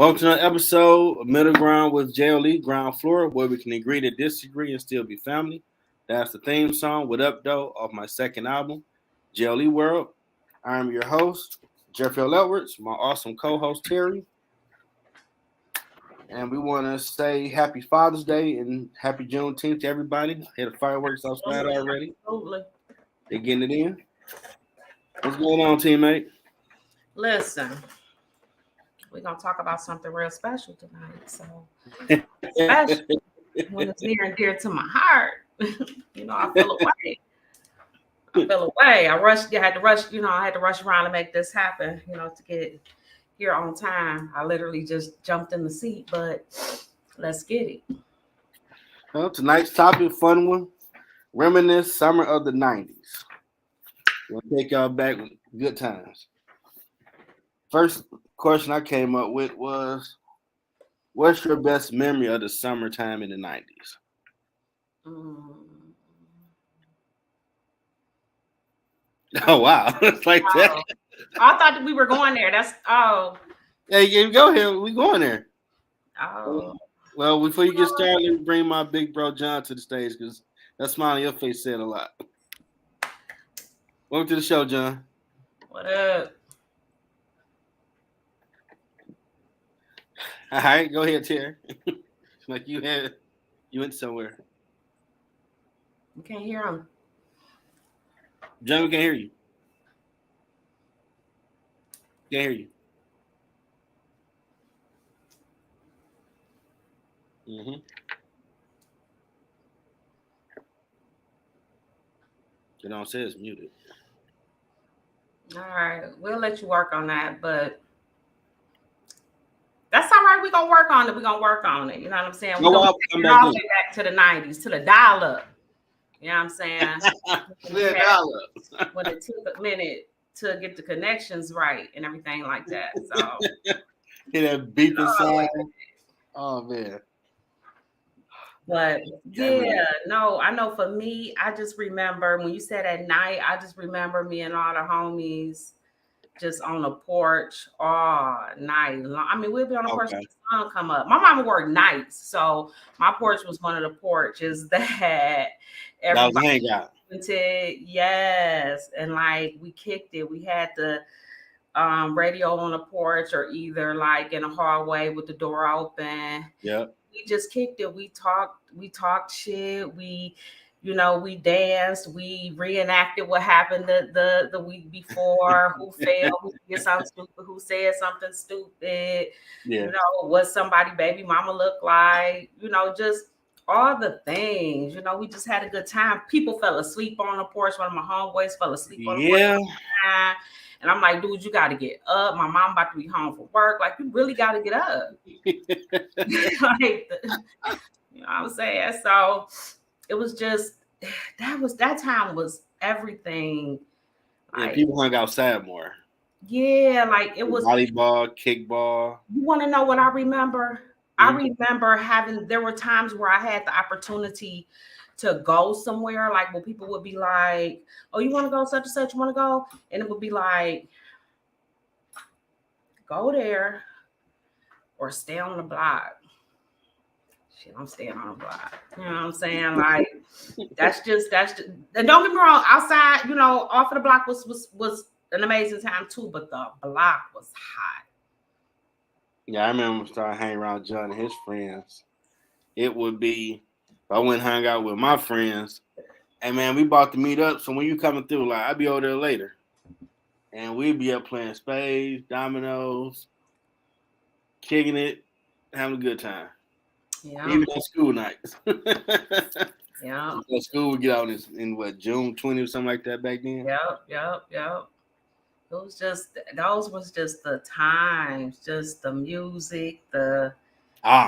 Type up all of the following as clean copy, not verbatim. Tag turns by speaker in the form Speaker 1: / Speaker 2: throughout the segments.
Speaker 1: Welcome to another episode of Middle Ground with JLE, Ground Floor, where we can agree to disagree and still be family. That's the theme song, What Up Though, off my second album, JLE World. I am your host, Jeffrey L. Edwards, my awesome co-host, Teri. And we want to say happy Father's Day and happy Juneteenth to everybody. Had the fireworks outside already.
Speaker 2: Absolutely.
Speaker 1: They're getting it in. What's going on, teammate?
Speaker 2: Listen, we're going to talk about something real special tonight. So, special when it's near and dear to my heart. I feel away. I had to rush around to make this happen, to get here on time. I literally just jumped in the seat, but let's get it.
Speaker 1: Well, tonight's topic, fun one. Reminisce summer of the 90s. We'll take y'all back with good times. First question I came up with was, what's your best memory of the summertime in the 90s? Oh, wow. It's like that.
Speaker 2: I thought that we were going there.
Speaker 1: Hey, go ahead. We going there.
Speaker 2: Oh.
Speaker 1: Well, before you get started, let me bring my big bro John to the stage because that smile on your face said a lot. Welcome to the show, John.
Speaker 2: What up?
Speaker 1: All right, go ahead, Teri. Like you went somewhere.
Speaker 2: We can't hear him.
Speaker 1: John, we can't hear you. Can't hear you. It don't say it's muted.
Speaker 2: All right, we'll let you work on that, but that's all right. We're gonna work on it. You know what I'm saying? We're gonna take it all the way back to the 90s, to the dial-up. You know what I'm saying? When it took a minute to get the connections right and everything like that. So
Speaker 1: hear that beeping sound. Oh man.
Speaker 2: But I know for me, I just remember when you said at night, I just remember me and all the homies just on the porch all night long. I mean, we'd be on the porch when the sun come up. My mama worked nights, so my porch was one of the porches that everybody went to. Yes, and like we kicked it. We had the radio on the porch, or either like in a hallway with the door open.
Speaker 1: Yep.
Speaker 2: We just kicked it. We talked shit. We danced. We reenacted what happened the week before. Who fell? Who did something stupid? Who said something stupid?
Speaker 1: Yeah.
Speaker 2: What somebody baby mama looked like? Just all the things. We just had a good time. People fell asleep on the porch. One of my homeboys fell asleep on the porch. And I'm like, dude, you got to get up. My mom about to be home from work. Like, you really got to get up. You know what I'm saying? So it was just, that time was everything.
Speaker 1: Like, people hung outside more.
Speaker 2: Yeah, like it was
Speaker 1: volleyball, kickball.
Speaker 2: You want to know what I remember? Mm-hmm. I remember there were times where I had the opportunity to go somewhere, like when people would be like, oh, you want to go such and such, you want to go? And it would be like, go there or stay on the block. Shit, I'm staying on the block. You know what I'm saying? Like, that's just, and don't get me wrong, outside, off of the block was an amazing time too, but the block was hot.
Speaker 1: Yeah, I remember starting hanging around John and his friends. It would be, I went and hung out with my friends, and man, we about to meet up. So when you coming through, like, I'll be over there later, and we'd be up playing spades, dominoes, kicking it, having a good time.
Speaker 2: Yeah.
Speaker 1: Even on school nights.
Speaker 2: Yeah.
Speaker 1: School would get out in what, June 20 or something like that back then.
Speaker 2: Yep. Those was just the times, just the music, oh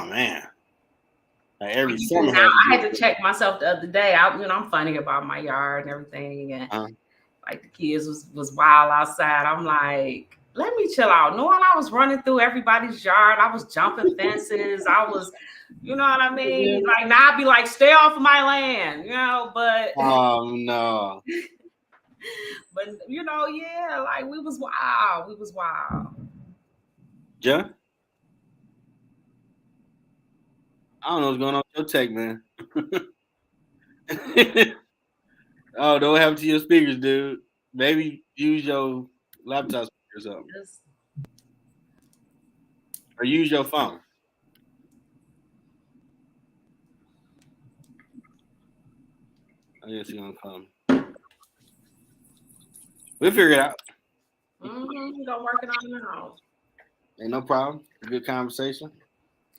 Speaker 1: man. Like every summer.
Speaker 2: I had to check myself the other day. I'm funny about my yard and everything, and like the kids was wild outside. I'm like, let me chill out. Knowing I was running through everybody's yard, I was jumping fences. I was, you know what I mean? Yeah. Like now I'd be like, stay off of my land, but
Speaker 1: oh no.
Speaker 2: But like we was wild.
Speaker 1: John? I don't know what's going on with your tech, man. Oh, don't have to your speakers, dude. Maybe use your laptop speaker or something.
Speaker 2: Just,
Speaker 1: Or use your phone. I guess you're gonna come. We'll figure it out.
Speaker 2: go working on it now.
Speaker 1: Ain't no problem. Good conversation.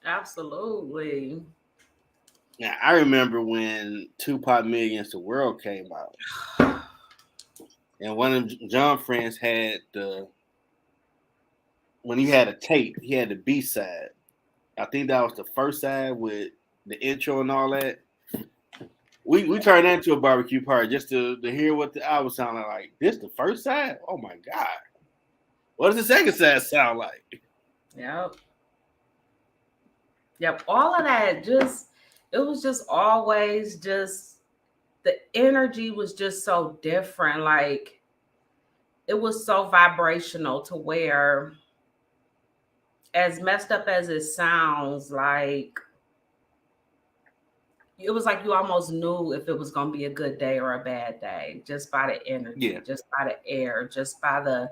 Speaker 2: Absolutely.
Speaker 1: Yeah, I remember when Tupac Me Against the World came out. And one of John's friends had when he had a tape, he had the B side. I think that was the first side with the intro and all that. We turned that into a barbecue party just to hear what the album sounded like. This the first side? Oh my God. What does the second side sound like?
Speaker 2: Yep. Yep. All of that it was just always just the energy was just so different. Like it was so vibrational to where, as messed up as it sounds, like it was like you almost knew if it was going to be a good day or a bad day just by the energy, just by the air, just by the,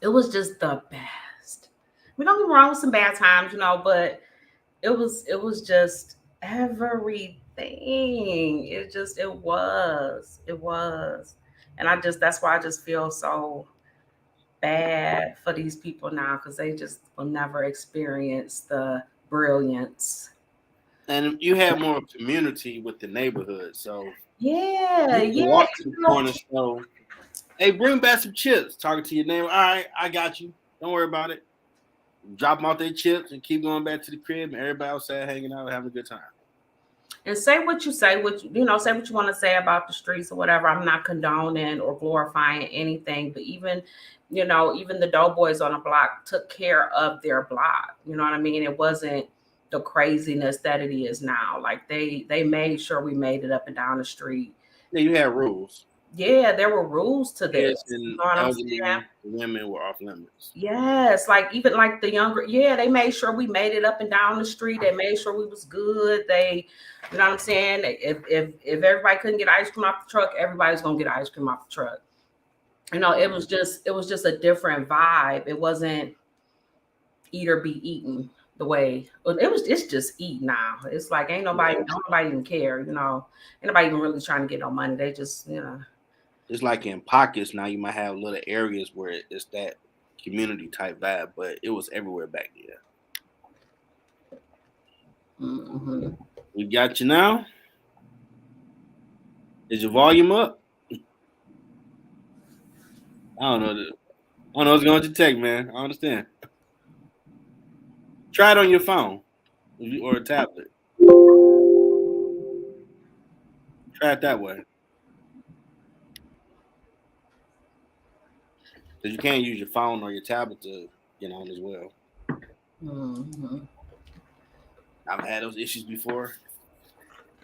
Speaker 2: it was just the best. We don't get me wrong with some bad times, but it was just everything. It was. And that's why I just feel so bad for these people now, because they just will never experience the brilliance.
Speaker 1: And you have more community with the neighborhood, so
Speaker 2: yeah.
Speaker 1: Walk to the corner store. Hey, bring back some chips. Talking to your neighbor. All right, I got you. Don't worry about it. Drop them off their chips and keep going back to the crib, and everybody outside hanging out, having a good time.
Speaker 2: And say what you say, say what you want to say about the streets or whatever. I'm not condoning or glorifying anything, but even the doughboys on the block took care of their block. You know what I mean? It wasn't the craziness that it is now. Like they made sure we made it up and down the street.
Speaker 1: Yeah, you had rules.
Speaker 2: Yeah, there were rules to this.
Speaker 1: You know what I'm saying? Women were off limits.
Speaker 2: Yes, like even like the younger, they made sure we made it up and down the street. They made sure we was good. They, you know what I'm saying? If everybody couldn't get ice cream off the truck, everybody's gonna get ice cream off the truck. It was just a different vibe. It wasn't eat or be eaten the way it's just eat now. It's like ain't nobody even care, ain't nobody even really trying to get no money. They just,
Speaker 1: It's like in pockets now. You might have little areas where it's that community type vibe, but it was everywhere back then.
Speaker 2: Mm-hmm.
Speaker 1: We got you now. Is your volume up? I don't know what's going to take, man. I understand. Try it on your phone or a tablet. Try it that way. Because you can't use your phone or your tablet to get on as well.
Speaker 2: Mm-hmm.
Speaker 1: I've had those issues before.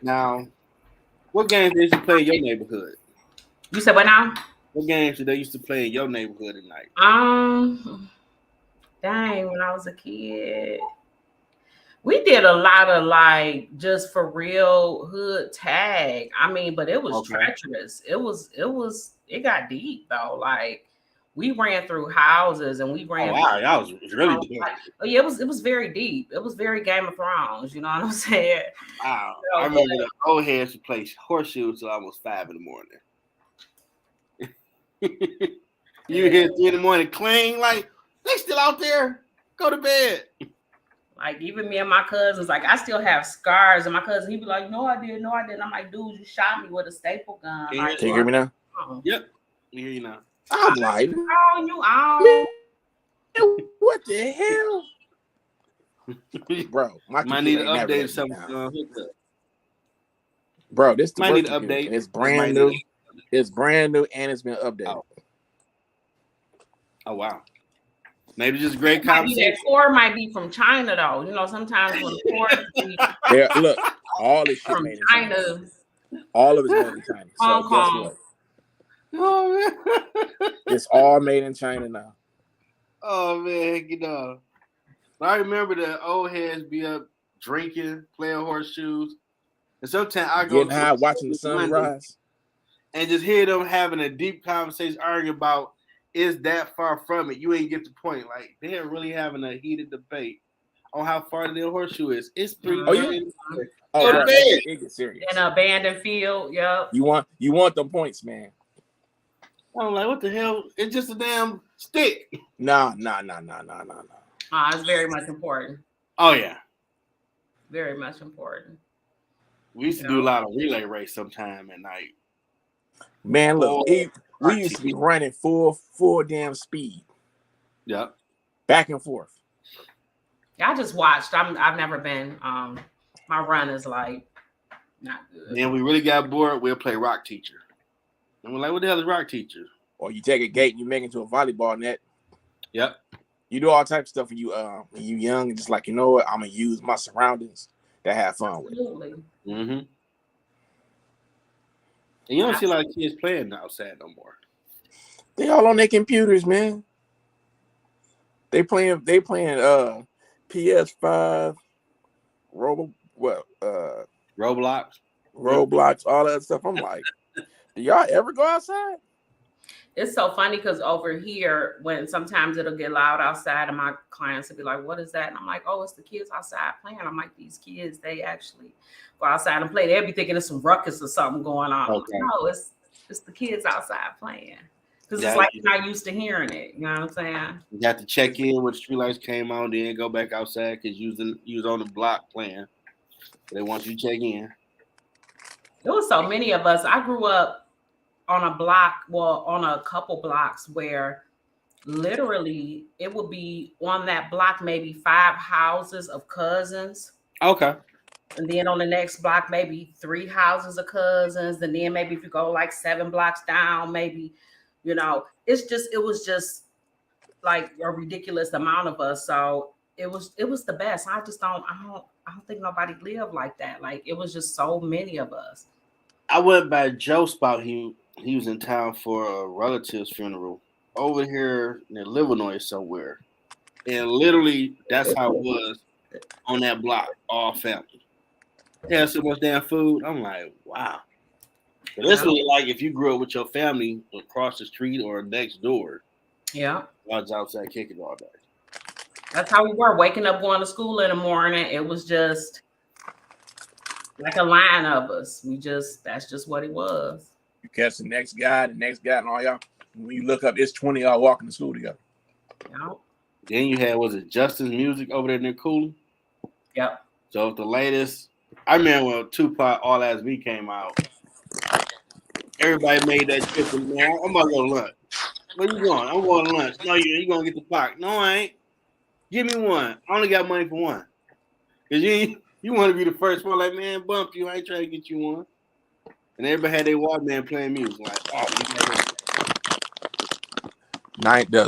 Speaker 1: Now, what games did you play in your neighborhood?
Speaker 2: You said what now?
Speaker 1: What games did they used to play in your neighborhood at night?
Speaker 2: Dang, when I was a kid, we did a lot of like just for real hood tag. I mean, but it was treacherous. It got deep though. Like we ran through houses and we ran.
Speaker 1: Oh wow, that was really deep.
Speaker 2: Yeah, it was very deep. It was very Game of Thrones. You know what I'm saying?
Speaker 1: Wow. I remember the old heads who played horseshoes till almost 5 in the morning. You hear 3 in the morning clang, like they still out there. Go to bed.
Speaker 2: Like even me and my cousins, like I still have scars, and my cousin he'd be like, "No, I didn't. I'm like, "Dude, you shot me with a staple gun."
Speaker 1: Can
Speaker 2: like,
Speaker 1: you
Speaker 3: hear me now?
Speaker 1: Yep, we hear you now.
Speaker 3: I'm like,
Speaker 2: man,
Speaker 3: what the hell, bro? My
Speaker 1: might need to update something.
Speaker 3: Bro, this
Speaker 1: might need to update.
Speaker 3: It's brand new. It's brand new and it's been updated.
Speaker 1: Oh wow. Maybe just great conversation.
Speaker 2: That cord might be from China though. Sometimes when the cord
Speaker 3: yeah, look, all this shit made in China. All of it's made in China. So guess what?
Speaker 1: Oh man.
Speaker 3: It's all made in China now.
Speaker 1: Oh man, I remember the old heads be up drinking, playing horseshoes, and sometimes I go
Speaker 3: getting
Speaker 1: to
Speaker 3: high, watching the sunrise,
Speaker 1: and just hear them having a deep conversation, arguing about is that far from it. You ain't get the point. Like they're really having a heated debate on how far the horseshoe is. It's 3:30.
Speaker 3: Oh yeah.
Speaker 1: Go to
Speaker 3: bro,
Speaker 1: bed.
Speaker 3: it gets serious.
Speaker 2: In an abandoned field. Yep.
Speaker 3: You want them points, man.
Speaker 1: I'm like, what the hell? It's just a damn stick.
Speaker 3: Nah.
Speaker 2: It's very much important.
Speaker 1: Oh yeah.
Speaker 2: Very much important.
Speaker 1: We used to do a lot of relay race sometime at night.
Speaker 3: Man, look, we used to be running full damn speed.
Speaker 1: Yep.
Speaker 3: Back and forth.
Speaker 2: I just watched. I've never been. My run is like not good.
Speaker 1: Then we really got bored. We'll play rock teacher. And we're like, what the hell is rock teacher?
Speaker 3: Or you take a gate and you make it into a volleyball net.
Speaker 1: Yep.
Speaker 3: You do all types of stuff when you young and just like, you know what, I'm gonna use my surroundings to have fun with.
Speaker 2: Absolutely.
Speaker 1: Mm-hmm. And you don't see a lot of kids playing outside no more.
Speaker 3: They all on their computers, man. They playing PS5, Roblox, all that stuff. I'm like, do y'all ever go outside?
Speaker 2: It's so funny because over here, when sometimes it'll get loud outside, and my clients will be like, "What is that?" And I'm like, "Oh, it's the kids outside playing." I'm like, "These kids, they actually go outside and play. They'll be thinking it's some ruckus or something going on." Okay. No, it's the kids outside playing because it's like you're not used to hearing it. You know what I'm saying?
Speaker 1: You have to check in when the street lights came on, then go back outside because you was on the block playing. They want you to check in.
Speaker 2: There was so many of us. I grew up on a block, on a couple blocks where literally it would be on that block maybe 5 houses of cousins.
Speaker 1: Okay.
Speaker 2: And then on the next block, maybe 3 houses of cousins. And then maybe if you go like 7 blocks down, maybe, it was just like a ridiculous amount of us. So it was the best. I don't think nobody lived like that. Like it was just so many of us.
Speaker 1: I went by Joe spot. He was in town for a relative's funeral over here near Illinois somewhere. And literally that's how it was on that block, all family. They had so much damn food. I'm like, wow. But this was like if you grew up with your family across the street or next door.
Speaker 2: Yeah. I
Speaker 1: was outside kicking all day.
Speaker 2: That's how we were, waking up, going to school in the morning. It was just like a line of us. That's just what it was.
Speaker 3: You catch the next guy, and all y'all. When you look up, it's 20 y'all walking to school together.
Speaker 2: Yep.
Speaker 1: Then you had, was it Justin's Music over there near Cooley?
Speaker 2: Yep.
Speaker 1: So the latest, I remember when Tupac All As Me came out. Everybody made that trip. Man, I'm about to go to lunch. Where you going? I'm going to lunch. No, you going to get the Pac. No, I ain't. Give me one. I only got money for one. Because you want to be the first one. Like, man, bump you. I ain't trying to get you one. And everybody had their Walkman playing music. Like, oh,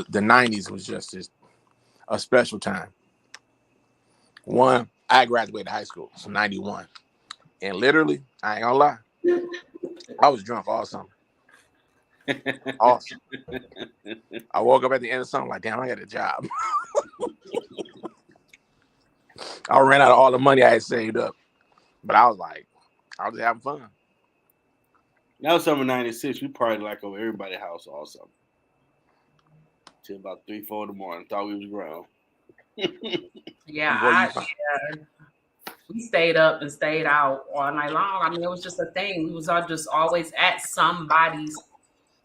Speaker 3: the 90s was just a special time. One, I graduated high school, so 91. And literally, I ain't gonna lie, I was drunk all summer. Awesome. I woke up at the end of summer like, damn, I got a job. I ran out of all the money I had saved up. But I was just having fun.
Speaker 1: That was summer 96. We partied like over everybody's house all summer. Till about 3, 4 in the morning. Thought we was grown.
Speaker 2: We stayed up and stayed out all night long. I mean, it was just a thing. We was all just always at somebody's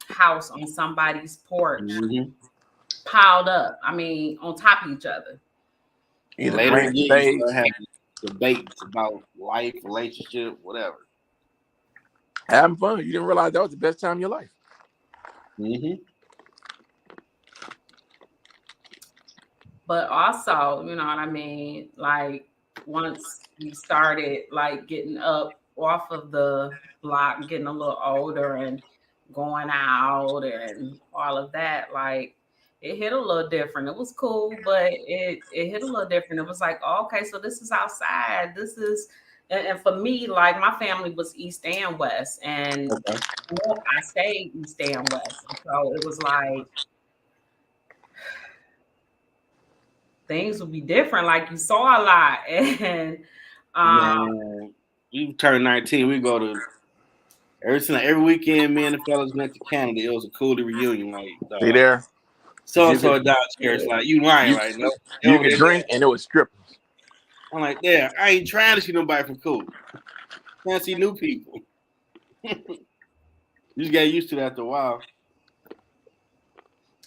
Speaker 2: house, on somebody's porch, piled up. I mean, on top of each other.
Speaker 1: And later in the day, you have debates about life, relationship, whatever.
Speaker 3: Having fun. You didn't realize that was the best time of your life.
Speaker 1: Mm-hmm.
Speaker 2: But also, you know what I mean? Like, once we started, like, getting up off of the block, getting a little older and going out and all of that, like, it hit a little different. It was cool, but it hit a little different. It was like, oh, okay, so this is outside. This is... And for me, like, my family was East and West, and I stayed East and West. So it was like things would be different. Like you saw a lot, and
Speaker 1: Man, you turn 19, we go to every weekend. Me and the fellas went to Canada. It was a coolie reunion. Like,
Speaker 3: See there,
Speaker 1: so
Speaker 3: you
Speaker 1: and so
Speaker 3: could,
Speaker 1: downstairs. Like, you lying?
Speaker 3: you,
Speaker 1: Like, no,
Speaker 3: you
Speaker 1: over
Speaker 3: could
Speaker 1: there.
Speaker 3: drink and it was strippers.
Speaker 1: I'm like, yeah, I ain't trying to see nobody from cool. Can't see new people. You just get used to that after a while.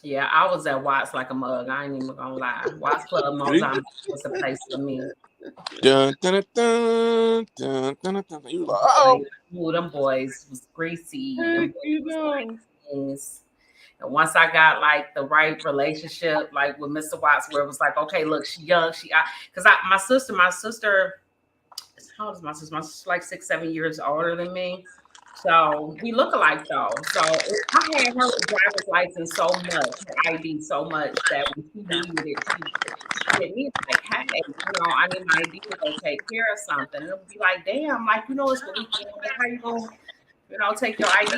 Speaker 2: yeah, I was at Watts like a mug. I ain't even gonna lie. Watts Club Mozambique was the place for me.
Speaker 3: Dun, dun, dun, dun, dun, dun, dun. You was like, oh,
Speaker 2: Ooh, them boys was greasy. Them
Speaker 1: Heck,
Speaker 2: boys
Speaker 1: you
Speaker 2: was
Speaker 1: know.
Speaker 2: nice. And once I got like the right relationship, like with Mr. Watts, where it was like, okay, look, she young, because my sister, how old is my sister? My sister's like 6, 7 years older than me. So we look alike though. So I had her driver's license so much, her ID so much that when she needed it, she hit me like, hey, I need my ID to go take care of something. And it would be like, damn, like, it's the weekend. How you gonna, take your ID?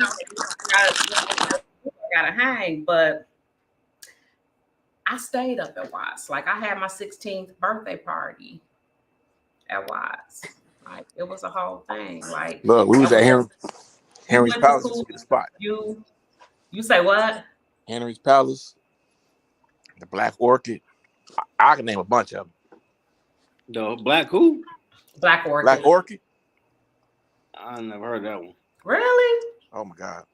Speaker 2: I gotta hang. But I stayed up at Watts. Like, I had my 16th birthday party at Watts. Like, it was a whole thing. Like,
Speaker 3: look, we was at Henry's
Speaker 2: went to
Speaker 3: Palace
Speaker 2: school,
Speaker 3: to the spot.
Speaker 2: You say what?
Speaker 3: Henry's Palace, the Black Orchid. I can name a bunch of them.
Speaker 1: The Black who?
Speaker 2: Black Orchid.
Speaker 3: Black Orchid.
Speaker 1: I never heard that one.
Speaker 2: Really?
Speaker 3: Oh my God.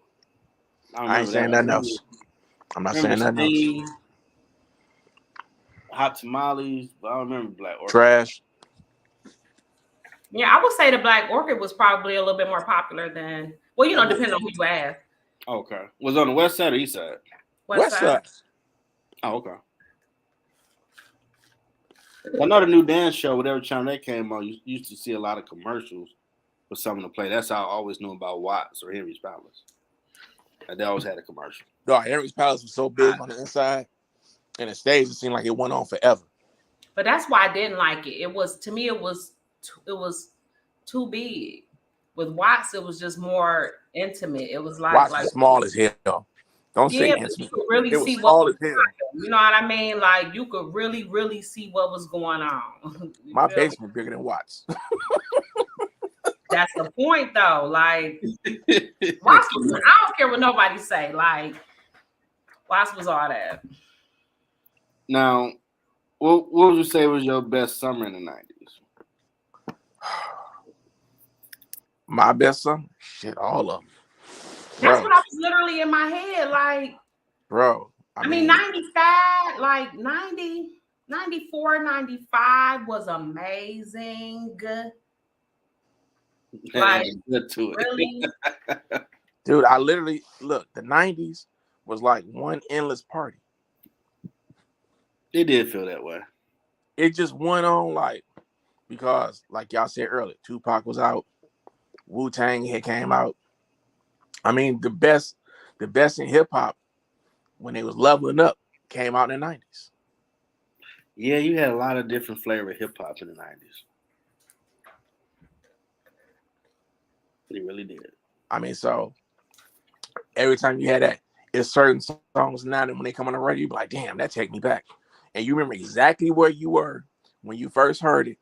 Speaker 1: I
Speaker 3: ain't saying nothing else. I'm not saying nothing else.
Speaker 1: Hot tamales, but I don't remember Black Orchid.
Speaker 3: Trash.
Speaker 2: Yeah, I would say the Black Orchid was probably a little bit more popular than, depending on who you ask.
Speaker 1: Okay. Was it on the west side or east side?
Speaker 3: West side.
Speaker 1: Oh, okay. I know the new dance show, whatever channel that came on, you used to see a lot of commercials for something to play. That's how I always knew about Watts or Henry's Palace. And they always had a commercial.
Speaker 3: No, Henry's Palace was so big on the inside, and the stage, it seemed like it went on forever.
Speaker 2: But that's why I didn't like it. It was too big. With Watts, it was just more intimate. It was like
Speaker 3: Watts was small as hell. Don't say intimate.
Speaker 2: You could really see what was going on. You know what I mean? Like, you could really, really see what was going on.
Speaker 3: My basement bigger than Watts.
Speaker 2: That's the point, though. Like, Watts was, I don't care what nobody say. Like, Watts was all that.
Speaker 1: Now, what would you say was your best summer in the 90s?
Speaker 3: My best summer? Shit, all of them.
Speaker 2: That's what I was literally in my head. Like,
Speaker 3: bro.
Speaker 2: I mean 95, like 90, 94, 95 was amazing. Like,
Speaker 1: good to it.
Speaker 2: Really?
Speaker 3: Dude, I literally, look, the 90s was like one endless party.
Speaker 1: It did feel that way.
Speaker 3: It just went on because like y'all said earlier, Tupac was out, Wu-Tang had came out. I mean, the best in hip hop when they was leveling up came out in the 90s.
Speaker 1: Yeah, you had a lot of different flavor of hip hop in the 90s. It really did.
Speaker 3: I mean, so every time you had that, it's certain songs now that when they come on the radio, you be like, damn, that take me back. And you remember exactly where you were when you first heard it,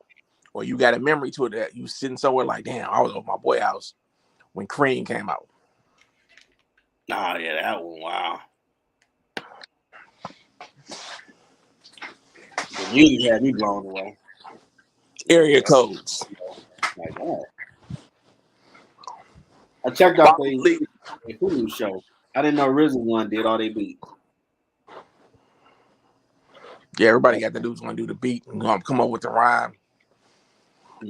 Speaker 3: or you got a memory to it that you sitting somewhere like, damn, I was over my boy house when Cream came out.
Speaker 1: Oh, yeah, that one, wow. The music had me blown away.
Speaker 3: Area codes.
Speaker 1: Like that. I checked out the Hulu show. I didn't know RZA one did all they beats.
Speaker 3: Yeah, everybody got the dudes want to do the beat and come up with the rhyme.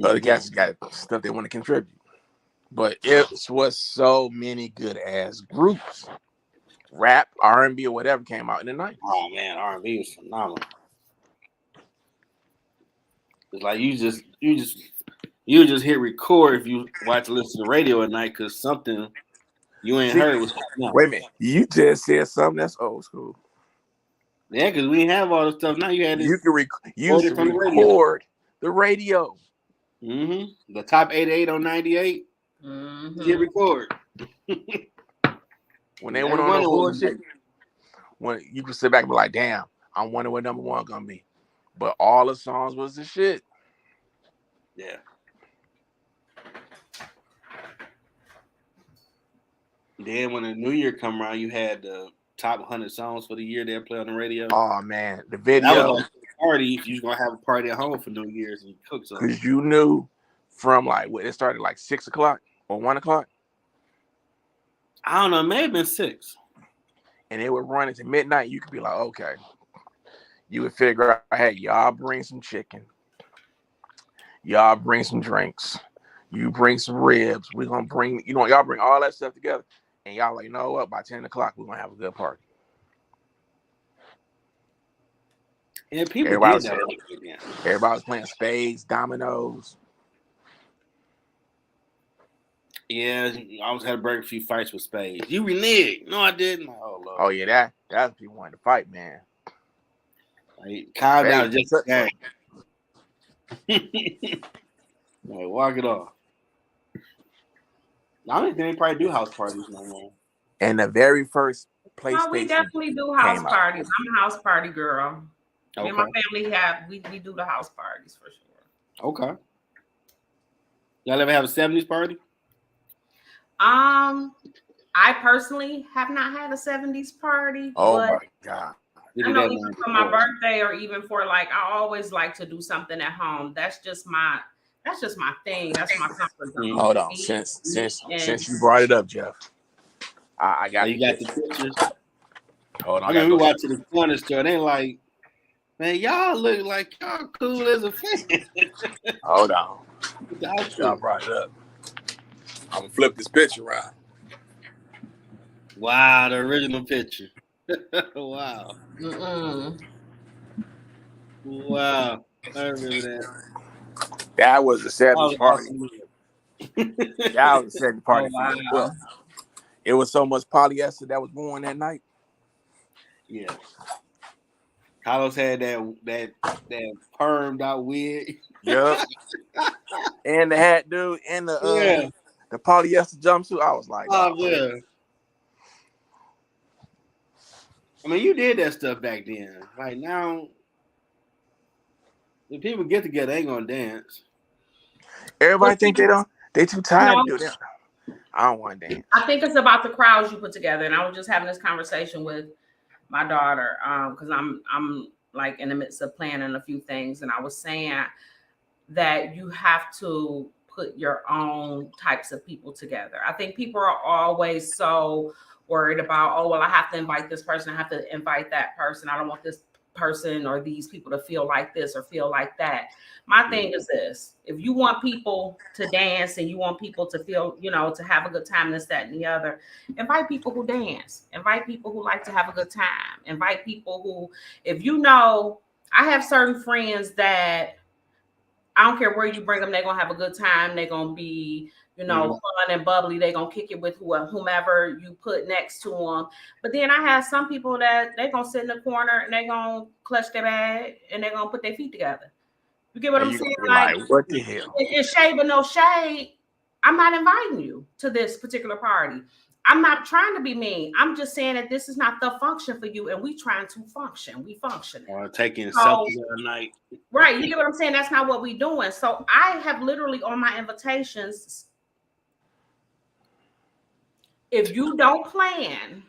Speaker 3: Other guys got stuff they want to contribute. But it was so many good ass groups. Rap, R&B, or whatever came out in the 90s.
Speaker 1: Oh man, R&B was phenomenal. It's like you just hit record if you watch or listen to the radio at night because something you ain't heard was happening.
Speaker 3: Wait a minute, you just said something that's old school.
Speaker 1: Yeah, because we have all the stuff now. You had this.
Speaker 3: You can record the radio.
Speaker 1: Mm-hmm. The top 88 on 98.
Speaker 2: Mm-hmm.
Speaker 1: Hit record.
Speaker 3: When they went on the bullshit, when you could sit back and be like, damn, I wonder what number one gonna be. but all the songs was the shit.
Speaker 1: Yeah. Then when the New Year come around, you had the top 100 songs for the year they'll play on the radio.
Speaker 3: Oh man, the
Speaker 1: That
Speaker 3: video.
Speaker 1: was like a party if you was gonna have a party at home for New Year's and you cook something.
Speaker 3: Because you knew from like what it started like 6 o'clock or 1 o'clock.
Speaker 1: I don't know, it may have been 6.
Speaker 3: And it would run into midnight. You could be like, okay. You would figure out, hey, y'all bring some chicken. Y'all bring some drinks. You bring some ribs. We're gonna bring, y'all bring all that stuff together. And y'all like, you know what? By 10 o'clock, we're gonna have a good party.
Speaker 1: Yeah, people
Speaker 3: everybody
Speaker 1: did
Speaker 3: was,
Speaker 1: that.
Speaker 3: Everybody was playing spades, dominoes.
Speaker 1: Yeah, I always had to break a few fights with spades. You reneged. No, I didn't. Oh, Lord.
Speaker 3: Oh yeah, that's people wanting to fight, man.
Speaker 1: Like, calm down, just that. Like, walk it off. I don't think they probably do house parties no more.
Speaker 3: And the very first PlayStation.
Speaker 2: No, we definitely do house parties. I'm a house party girl.
Speaker 1: Okay.
Speaker 2: Me and my family we do the house parties for sure.
Speaker 1: Okay. Y'all ever have a 70s party?
Speaker 2: I personally have not had a 70s party.
Speaker 3: Oh
Speaker 2: but
Speaker 3: my God.
Speaker 2: I know even for my birthday or even for like, I always like to do something at home. That's just my thing. That's my comfort zone.
Speaker 3: Hold on. Since you brought it up, Jeff, I got
Speaker 1: you got the pictures.
Speaker 3: Hold on.
Speaker 1: I mean, we watching the corner store. They like, man, y'all look like y'all cool as a fan.
Speaker 3: Hold on. Y'all brought it up. I'm gonna flip this picture around.
Speaker 1: Wow, the original picture. Wow. Wow. I remember that.
Speaker 3: That was a 70s party. That was a 70s party.
Speaker 2: Oh, wow.
Speaker 3: It was so much polyester that was worn that night.
Speaker 1: Yeah. Carlos had that permed out wig.
Speaker 3: Yep. And the hat, dude, and the polyester jumpsuit. I was like,
Speaker 1: oh yeah. I mean, you did that stuff back then. Like now, when people get together, they ain't gonna dance.
Speaker 3: Everybody think they too tired to do that. I don't want to dance.
Speaker 2: I think it's about the crowds you put together. And I was just having this conversation with my daughter, because I'm like in the midst of planning a few things, and I was saying that you have to put your own types of people together. I think people are always so worried about, oh, well, I have to invite this person, I have to invite that person. I don't want this person or these people to feel like this or feel like that. My thing is this: if you want people to dance and you want people to feel, to have a good time, this, that, and the other, invite people who dance, invite people who like to have a good time, invite people who, I have certain friends that I don't care where you bring them, they're going to have a good time. They're going to be, fun and bubbly. They're going to kick it with whomever you put next to them. But then I have some people that they're going to sit in the corner and they're going to clutch their bag and they're going to put their feet together. You get what I'm saying?
Speaker 3: Like, what the hell?
Speaker 2: It's shade but no shade. I'm not inviting you to this particular party. I'm not trying to be mean. I'm just saying that this is not the function for you, and we trying to function. We function.
Speaker 1: Or taking selfies at night.
Speaker 2: Right. You get what I'm saying? That's not what we doing. So I have literally on my invitations, if you don't plan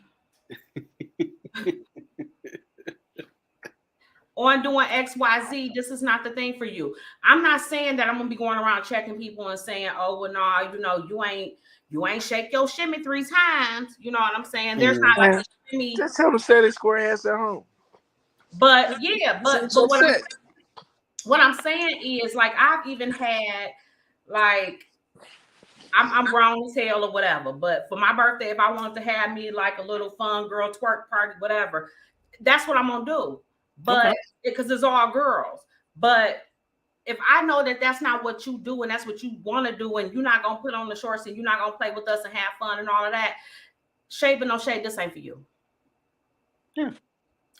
Speaker 2: on doing XYZ, this is not the thing for you. I'm not saying that I'm gonna be going around checking people and saying, oh, well, no, you ain't shake your shimmy 3 times. You know what I'm saying? There's not like a shimmy.
Speaker 3: Just tell them to say their square ass at home.
Speaker 2: But yeah, but what I'm saying is, like, I've even had, like, I'm grown as hell or whatever, but for my birthday, if I wanted to have me like a little fun girl twerk party, whatever, that's what I'm gonna do. But because it's all girls. But if I know that that's not what you do and that's what you want to do, and you're not gonna put on the shorts and you're not gonna play with us and have fun and all of that, shade but no shade, this ain't for you.
Speaker 1: Yeah.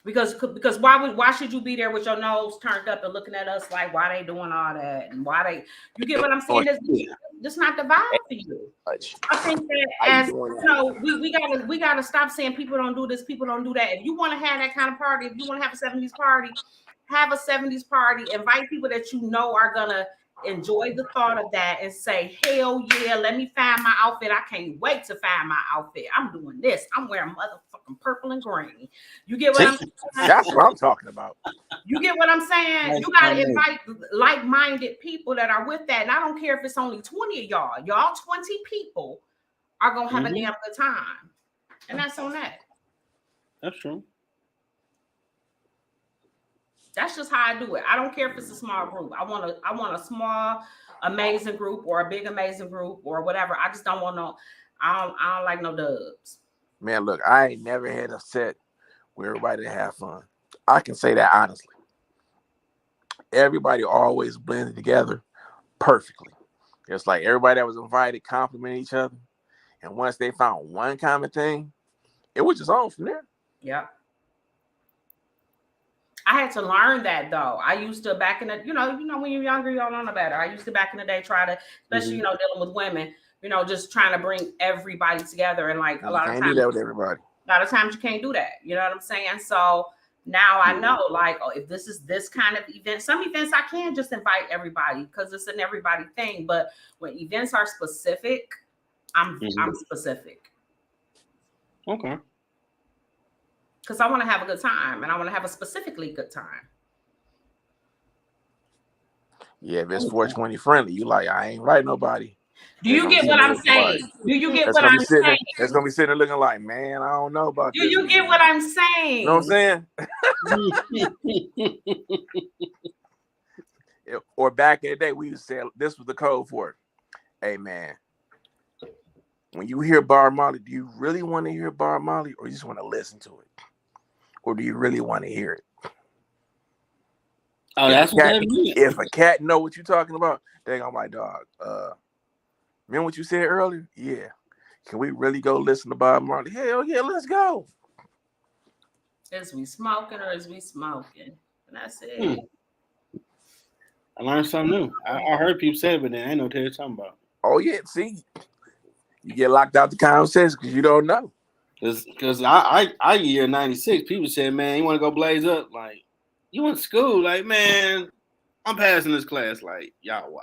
Speaker 2: Because why should you be there with your nose turned up and looking at us like, why they doing all that and why they, you get what I'm saying? This not the vibe for you. I think that as we gotta stop saying people don't do this, people don't do that. If you want to have that kind of party, if you want to have a 70s party, have a 70s party, invite people that you know are gonna enjoy the thought of that and say, hell yeah, let me find my outfit. I can't wait to find my outfit. I'm doing this. I'm wearing motherfucking purple and green. You get what I'm saying?
Speaker 3: That's what I'm talking about.
Speaker 2: You get what I'm saying? You got to invite like-minded people that are with that. And I don't care if it's only 20 of y'all. Y'all 20 people are going to have a damn good time. And that's on that.
Speaker 1: That's true.
Speaker 2: That's just how I do it. I don't care if it's a small group. I want a small, amazing group or a big, amazing group or whatever. I just don't want no, I don't like no dubs.
Speaker 3: Man, look, I ain't never had a set where everybody didn't have fun. I can say that honestly. Everybody always blended together perfectly. It's like everybody that was invited complimented each other. And once they found one common thing, it was just on from there.
Speaker 2: Yep. I had to learn that though. I used to back in the, you know, when you're younger, you don't know no better. I used to back in the day try to, especially, dealing with women, just trying to bring everybody together. And like a lot of times,
Speaker 3: do that with everybody.
Speaker 2: A lot of times you can't do that. You know what I'm saying? So now I know, like, if this is this kind of event, some events I can just invite everybody because it's an everybody thing. But when events are specific, I'm specific.
Speaker 1: Okay.
Speaker 2: Because I want to have a good time and I want to have a specifically good time.
Speaker 3: Yeah, if it's 420 friendly, you like, I ain't writing nobody.
Speaker 2: Do you get what I'm saying? Do you get what I'm saying?
Speaker 3: It's going to be sitting there looking like, man, I don't know about this.
Speaker 2: Do you get what I'm saying?
Speaker 3: You know what I'm saying? Or back in the day, we used to say, this was the code for it. Hey, man, when you hear Bar Molly, do you really want to hear Bar Molly or you just want to listen to it? Or do you really want to hear it?
Speaker 1: Oh, that's what that means.
Speaker 3: If a cat know what you're talking about, they gonna like, dog, remember what you said earlier? Yeah. Can we really go listen to Bob Marley? Hell yeah, let's go.
Speaker 2: Is we smoking or is we smoking? And that's it.
Speaker 1: I learned something new. I heard people say it, but then I ain't know what they're talking about.
Speaker 3: Oh yeah, see, you get locked out the conversation because you don't know.
Speaker 1: Because I year 96, people said, man, you want to go blaze up? Like, you went to school? Like, man, I'm passing this class. Like, y'all wow.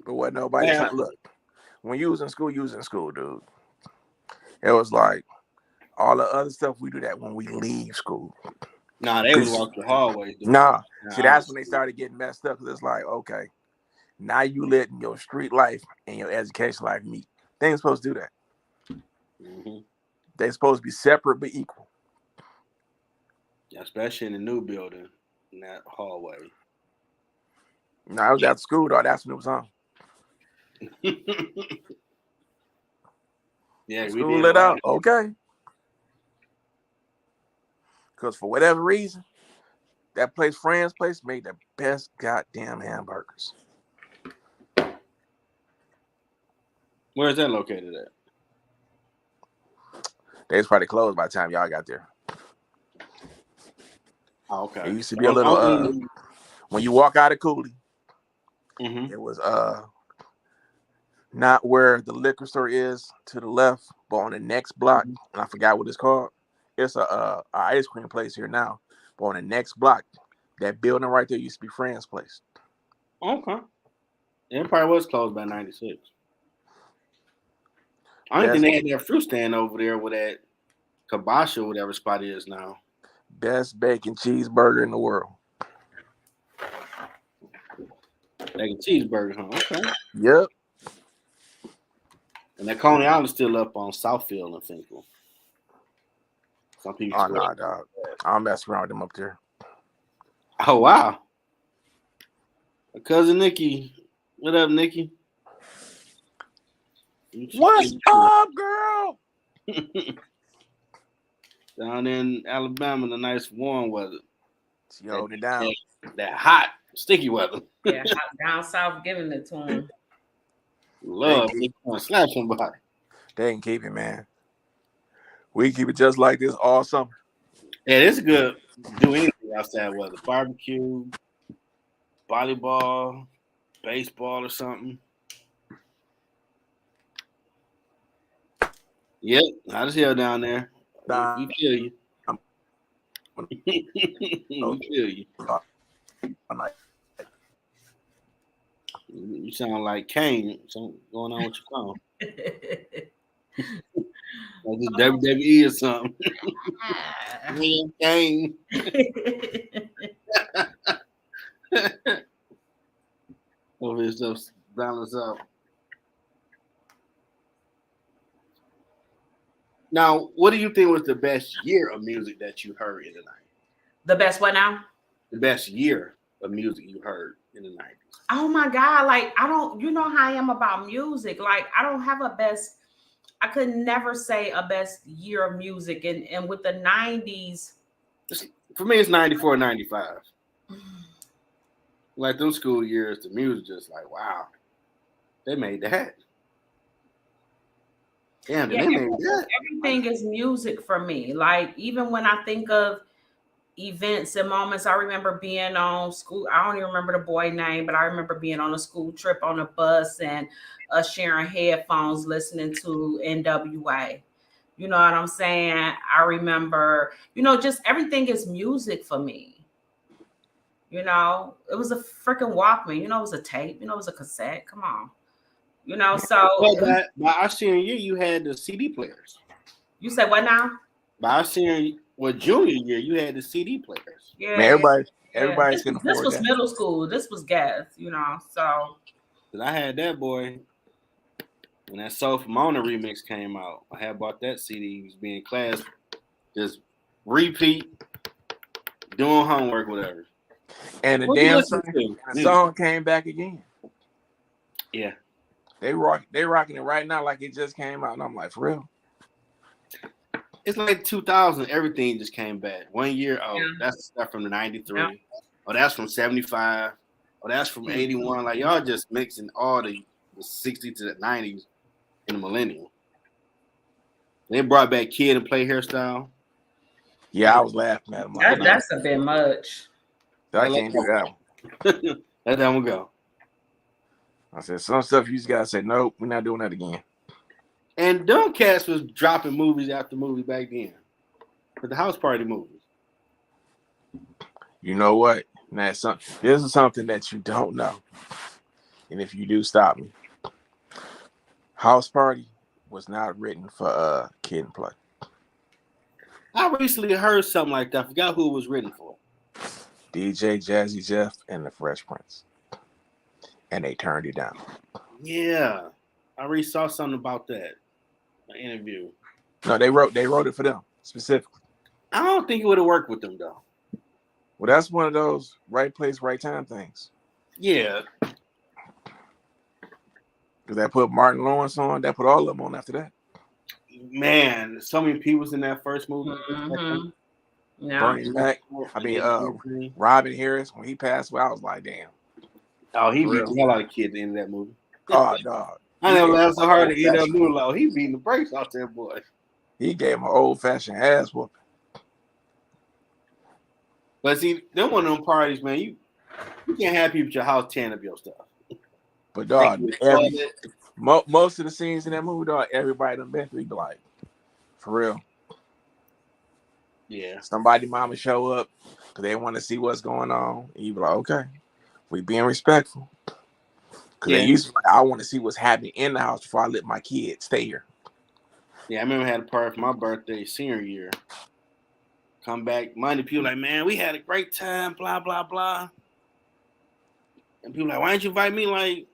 Speaker 3: But what nobody trying, look, when you was in school, dude. It was like all the other stuff we do that when we leave school.
Speaker 1: Nah, they was walking the hallway.
Speaker 3: Nah, see, that's when they started getting messed up because it's like, okay, now you letting your street life and your education life meet. They ain't supposed to do that. They're supposed to be separate but equal.
Speaker 1: Especially in the new building, in that hallway.
Speaker 3: No, I was at school though. That's when it was on.
Speaker 1: Yeah,
Speaker 3: school we did lit out. Okay. Because for whatever reason, that place, Fran's place, made the best goddamn hamburgers.
Speaker 1: Where is that located at?
Speaker 3: They was probably closed by the time y'all got there.
Speaker 1: Oh, okay.
Speaker 3: It used to be a little when you walk out of Cooley, it was not where the liquor store is to the left, but on the next block, and I forgot what it's called. It's a ice cream place here now, but on the next block, that building right there used to be Fran's place.
Speaker 1: Okay. It probably was closed by 96. I don't think they had that fruit stand over there with that kibosh or whatever spot is now.
Speaker 3: Best bacon cheeseburger in the world.
Speaker 1: Bacon cheeseburger, huh? Okay.
Speaker 3: Yep.
Speaker 1: And that Coney Island's still up on Southfield and Finkel. Some people.
Speaker 3: Oh, no, dog. I'll mess around with them up there.
Speaker 1: Oh, wow. My cousin Nikki. What up, Nikki?
Speaker 3: What's up, girl?
Speaker 1: Down in Alabama, the nice warm weather.
Speaker 3: She holding it down.
Speaker 1: That hot, sticky weather.
Speaker 2: Yeah, down south giving it to him.
Speaker 1: Love, they want to slap somebody.
Speaker 3: They can keep it, man. We keep it just like this all summer.
Speaker 1: Yeah, it's good. Do anything outside weather. Barbecue, volleyball, baseball or something. Yep, hot as hell down there. We feel you. You feel you. You sound like Kane. Something going on with your phone. Like this WWE or something. Man, Kane. Over his stuff balance out. Now, what do you think was the best year of music that you heard in the 90s?
Speaker 2: The best what now?
Speaker 1: The best year of music you heard in the 90s.
Speaker 2: Oh my God. Like, I don't, you know how I am about music. Like, I don't have a best, I could never say a best year of music. And with the 90s.
Speaker 1: For me, it's 94, 95. Like those school years, the music just like, wow, they made that. Damn,
Speaker 2: Yeah,
Speaker 1: they made that.
Speaker 2: everything is music for me. Like, even when I think of events and moments, I remember being on school. I don't even remember the boy name, but I remember being on a school trip on a bus and us sharing headphones, listening to NWA. You know what I'm saying? I remember, just everything is music for me. It was a freaking Walkman. It was a tape. It was a cassette. Come on. So.
Speaker 1: But by our senior year, you had the CD players.
Speaker 2: You said what now?
Speaker 1: By our junior year, you had the CD players.
Speaker 2: Yeah.
Speaker 3: Man, everybody's gonna afford
Speaker 2: this was
Speaker 3: that.
Speaker 2: middle school. This was gas, so.
Speaker 1: Cause I had that boy when that Soul from Mona remix came out. I had bought that CD. He was being in class, just repeat, doing homework, whatever.
Speaker 3: And the song came back again.
Speaker 1: Yeah.
Speaker 3: They rocking it right now like it just came out. And I'm like, for real?
Speaker 1: It's like 2000. Everything just came back. 1 year. Oh,
Speaker 2: yeah.
Speaker 1: That's the stuff from the 93.
Speaker 2: Yeah.
Speaker 1: Oh, that's from 75. Oh, that's from 81. Like, y'all just mixing all the 60s to the 90s in the millennium. They brought back Kid and Play hairstyle.
Speaker 3: Yeah, I was laughing at him. Like,
Speaker 2: that's a bit much.
Speaker 3: I can't do that one.
Speaker 1: Let that one go.
Speaker 3: I said, some stuff you just gotta say, nope, we're not doing that again.
Speaker 1: And dumb cats was dropping movies after movies back then. For the house party movies.
Speaker 3: You know what? This is something that you don't know. And if you do, stop me. House Party was not written for Kid and Play.
Speaker 1: I recently heard something like that. I forgot who it was written for.
Speaker 3: DJ Jazzy Jeff and the Fresh Prince. And they turned it down.
Speaker 1: Yeah. I already saw something about that. An interview.
Speaker 3: No, they wrote it for them specifically.
Speaker 1: I don't think it would have worked with them though.
Speaker 3: Well, that's one of those right place, right time things.
Speaker 1: Yeah.
Speaker 3: Because that put Martin Lawrence on, that put all of them on after that.
Speaker 1: Man, so many people was in that first movie.
Speaker 2: Mm-hmm. Yeah.
Speaker 3: Bernie Mac. Robin Harris, when he passed away, I was like, damn.
Speaker 1: Oh, he beat the hell out of kids at the end of that movie.
Speaker 3: Oh, dog.
Speaker 1: I never laughed so hard at the end of that movie. Like, he beating the brakes off that boy.
Speaker 3: He gave him an old-fashioned ass whooping.
Speaker 1: But see, them one of them parties, man, you can't have people at your house tearing up your stuff.
Speaker 3: But dog, most of the scenes in that movie, dog, everybody done been through, be like, for real.
Speaker 1: Yeah.
Speaker 3: Somebody mama show up because they want to see what's going on. And you be like, okay, we being respectful. Because they used to be like, I want to see what's happening in the house before I let my kids stay here.
Speaker 1: Yeah, I remember I had a party for my birthday senior year. Come back Monday, people like, man, we had a great time, blah, blah, blah. And people like, why didn't you invite me? Like,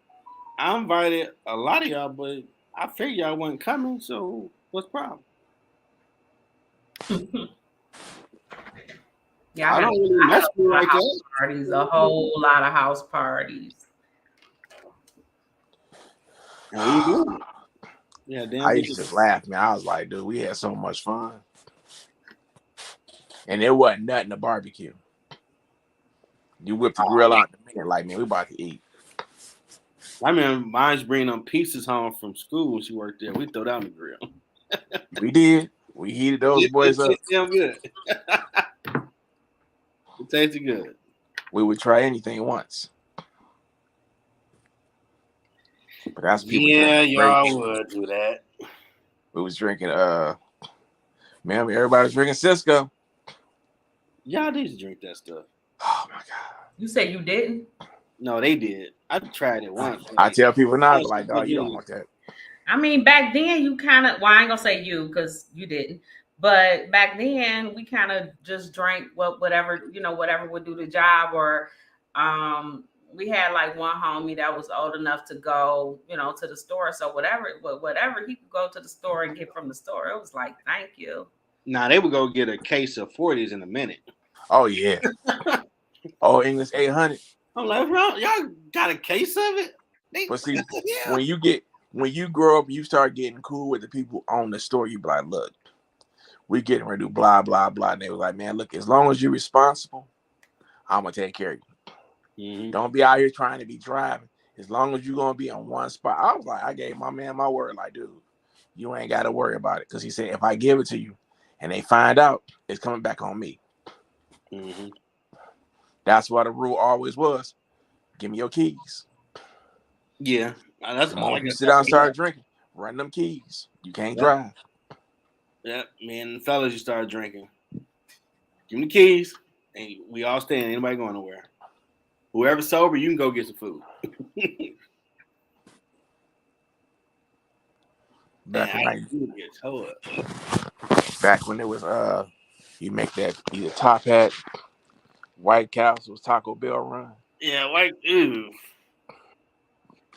Speaker 1: I invited a lot of y'all, but I figured y'all wasn't coming, so what's the problem?
Speaker 2: Yeah,
Speaker 1: I don't really mess with like that.
Speaker 2: Parties, a whole lot of house parties.
Speaker 1: Yeah, damn.
Speaker 3: I used to just laugh, man. I was like, dude, we had so much fun. And it wasn't nothing to barbecue. You whipped the grill out the man, like, man, we about to eat.
Speaker 1: I remember mine's bringing them pieces home from school when she worked there. We throw down the grill.
Speaker 3: We did. We heated those boys up.
Speaker 1: It tasted good. It tasted good.
Speaker 3: We would try anything once. But that's people.
Speaker 1: Yeah, y'all would do that.
Speaker 3: We was drinking, man, everybody was drinking Cisco.
Speaker 1: Y'all need to drink that stuff.
Speaker 3: Oh my god.
Speaker 2: You said you didn't?
Speaker 1: No, they did. I tried it once.
Speaker 3: I tell people now,
Speaker 1: Yes,
Speaker 3: like, dog, you don't want that.
Speaker 2: I mean, back then you kind of, well, I ain't gonna say you because you didn't, but back then we kind of just drank whatever, whatever would do the job. Or we had like one homie that was old enough to go, to the store. So whatever he could go to the store and get from the store, it was like, thank you.
Speaker 1: Nah, they would go get a case of 40s in a minute.
Speaker 3: Oh yeah. Oh, English 800.
Speaker 1: I'm like, bro, y'all got a case of it?
Speaker 3: But see,
Speaker 1: Yeah.
Speaker 3: when you grow up, you start getting cool with the people on the store. You be like, look, we getting ready to do blah blah blah. And they were like, man, look, as long as you're responsible, I'm gonna take care of you.
Speaker 1: Mm-hmm.
Speaker 3: Don't be out here trying to be driving. As long as you're gonna be on one spot. I was like, I gave my man my word, like, dude, you ain't got to worry about it. Because he said, if I give it to you and they find out, it's coming back on me.
Speaker 1: Mm-hmm.
Speaker 3: That's what the rule always was. Give me your keys.
Speaker 1: Yeah. That's
Speaker 3: The moment you sit down and start drinking, run them keys. You can't drive.
Speaker 1: Yep, man, the fellas, you start drinking. Give me the keys, and we all staying. Anybody going nowhere? Whoever's sober, you can go get some food.
Speaker 3: Back when it was you make that either Top Hat, White Castle's Taco Bell run.
Speaker 1: Yeah, White. Ew.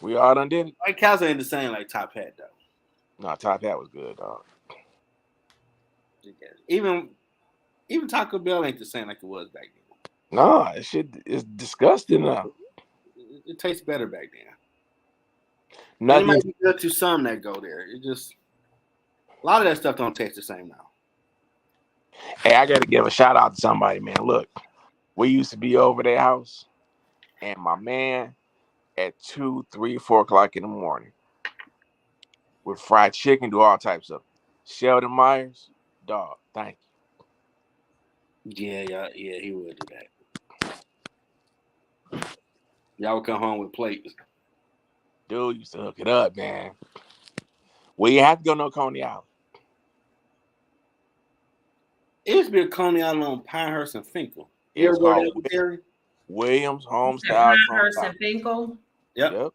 Speaker 3: We all done did it.
Speaker 1: White Castle ain't the same like Top Hat though.
Speaker 3: No, Top Hat was good, dog.
Speaker 1: Even Taco Bell ain't the same like it was back then.
Speaker 3: No, it shit is disgusting now.
Speaker 1: It tastes better back then.
Speaker 3: Nothing.
Speaker 1: It might be good to some that go there. It just a lot of that stuff don't taste the same now.
Speaker 3: Hey, I gotta give a shout out to somebody, man. Look, we used to be over their house, and my man at 2, 3, 4 o'clock in the morning with fried chicken, do all types of. Sheldon Myers, dog, thank
Speaker 1: you. Yeah, he would do that. Y'all would come home with plates.
Speaker 3: Dude used to hook it up, man. Well, you have to go no Coney Island.
Speaker 1: It used to be a Coney Island on Pinehurst and Finkel.
Speaker 3: You ever go there with
Speaker 1: Teri?
Speaker 3: Williams, Homestyle.
Speaker 2: Pinehurst and Finkel?
Speaker 1: Yep.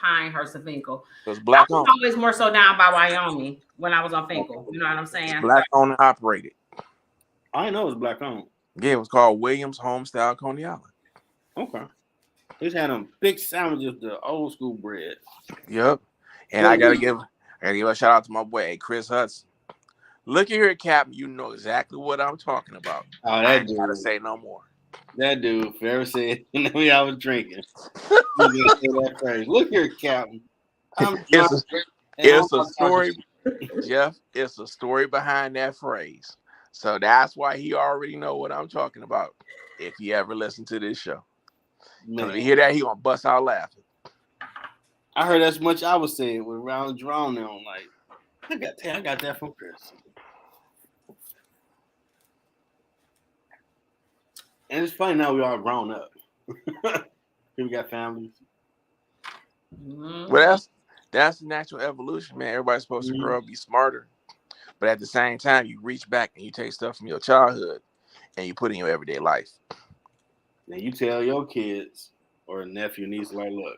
Speaker 2: Pinehurst and Finkel.
Speaker 3: It was black
Speaker 2: owned. Always more so down by Wyoming when I was on Finkel. You know what I'm saying?
Speaker 3: Black owned and operated.
Speaker 1: I know it was black owned.
Speaker 3: Yeah, it was called Williams Homestyle Coney Island.
Speaker 1: Okay. They just had them big sandwiches, the old school bread.
Speaker 3: Yep. And I gotta give a shout out to my boy Chris Hudson. Look at here, Captain. You know exactly what I'm talking about.
Speaker 1: Oh, that
Speaker 3: I ain't
Speaker 1: dude.
Speaker 3: gotta say no more.
Speaker 1: That dude, if ever said I was drinking, you gonna say that phrase. Look here, Captain.
Speaker 3: It's a story, Jeff. It's a story behind that phrase. So that's why he already know what I'm talking about. If he ever listen to this show, because if he hear that, he gonna bust out laughing.
Speaker 1: I heard as much I was saying with Round Drone on. Like, I got that from Chris. And it's funny now we all grown up. We got families.
Speaker 3: Well, that's the natural evolution, man. Everybody's supposed to grow up, be smarter. But at the same time, you reach back and you take stuff from your childhood and you put it in your everyday life.
Speaker 1: Now you tell your kids or nephew, niece, like, look,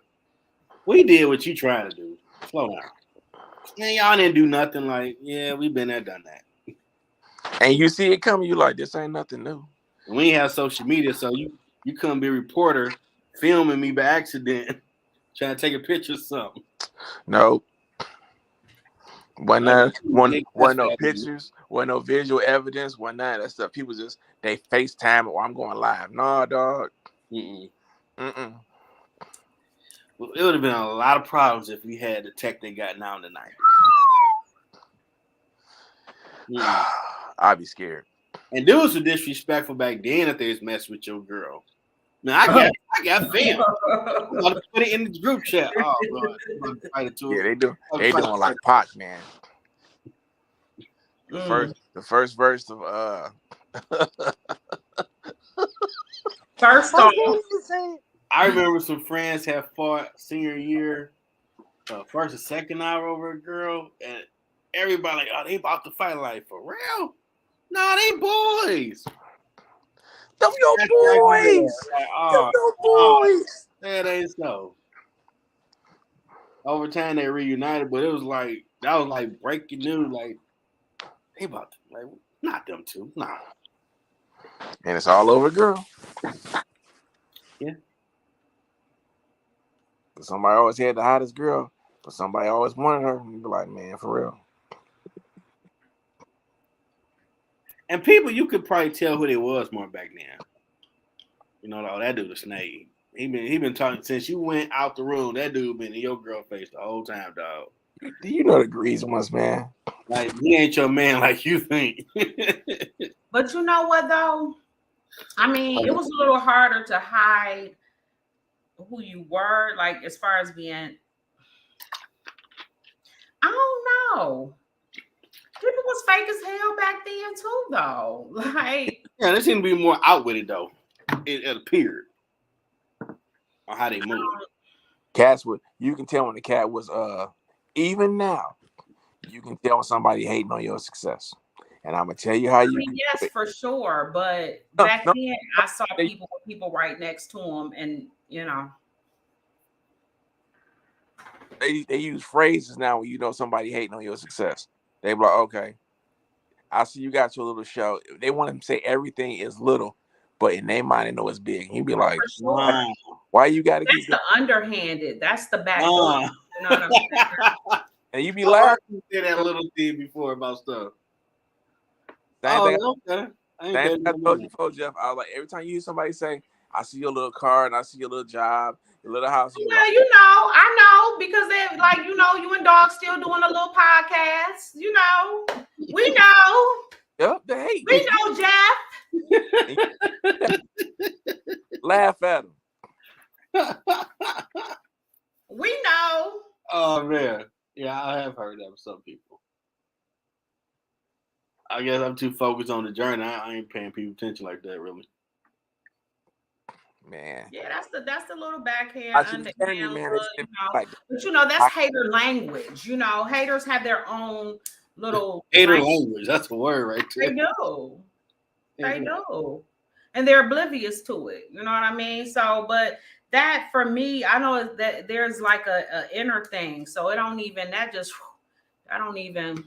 Speaker 1: we did what you trying to do. Slow down. Man, y'all didn't do nothing. Like, yeah, we been there, done that.
Speaker 3: And you see it coming, you like, this ain't nothing new.
Speaker 1: And we ain't have social media, so you couldn't be a reporter filming me by accident, trying to take a picture of something.
Speaker 3: No. Wasn't no pictures, wasn't no visual evidence, wasn't none of that stuff. People just, they FaceTime it while I'm going live. Nah, dog.
Speaker 1: Well, it would have been a lot of problems if we had the tech they got now in the 90s.
Speaker 3: I'd be scared.
Speaker 1: And dudes were disrespectful back then if they was messing with your girl. Now I got film. I'm gonna put it in the group chat. Oh Lord.
Speaker 3: Yeah, they do. They doing like Pac, man. The first verse of
Speaker 2: First off,
Speaker 1: I remember some friends had fought senior year, first or second hour over a girl, and everybody like, oh, they about to fight. Like, for real? No, they boys.
Speaker 3: Them your
Speaker 1: That's exactly
Speaker 3: boys.
Speaker 1: like,
Speaker 3: Them your boys.
Speaker 1: that ain't so. Over time they reunited, but it was like that was like breaking news. Like they about to, like not them two, nah.
Speaker 3: And it's all over, girl.
Speaker 1: Yeah.
Speaker 3: Somebody always had the hottest girl, but somebody always wanted her. You be like, man, for real.
Speaker 1: And people, you could probably tell who they was more back then. You know, oh, that dude a snake. He been talking since you went out the room. That dude been in your girl face the whole time, dog.
Speaker 3: You know the reason was, man.
Speaker 1: Like he ain't your man like you think.
Speaker 2: But you know what though? I mean, it was a little harder to hide who you were, like as far as being. I don't know. People was fake as hell back then too, though. Like,
Speaker 1: yeah, they seem to be more out with it though. It appeared on how they move.
Speaker 3: Cats would. You can tell when the cat was. Even now, you can tell when somebody hating on your success. And I'm gonna tell you how you.
Speaker 2: I mean, yes, for sure. But back then, I saw people with people right next to them, and you know,
Speaker 3: they use phrases now when you know somebody hating on your success. They be like, okay, I see you got your little show. They want to say everything is little, but in their mind, they know it's big. You be like,
Speaker 2: sure.
Speaker 3: why you got to
Speaker 2: that's
Speaker 3: keep
Speaker 2: the underhanded. That's the back door. You know what I'm saying?
Speaker 3: And you be laughing.
Speaker 1: You said that little thing before about stuff.
Speaker 3: Same thing.
Speaker 1: Okay.
Speaker 3: Same thing I told you before, Jeff. I was like, every time you hear somebody say, I see your little car and I see your little job, your little house.
Speaker 2: Yeah, like, you know, I know because they like, you know, you and Dog still doing a little podcast. You know, we know.
Speaker 3: Yep, they hate.
Speaker 2: We know, Jeff.
Speaker 3: Laugh at them.
Speaker 2: We know.
Speaker 1: Oh man, yeah, I have heard that from some people. I guess I'm too focused on the journey. I ain't paying people attention like that, really.
Speaker 3: Man.
Speaker 2: Yeah, that's the little backhand underhand,
Speaker 3: man,
Speaker 2: you know. But you know, that's hater language. You know, haters have their own little
Speaker 1: hater language. That's a word right there.
Speaker 2: They do. They do. And they're oblivious to it. You know what I mean? So, but that for me, I know that there's like a inner thing. So it don't even I don't even.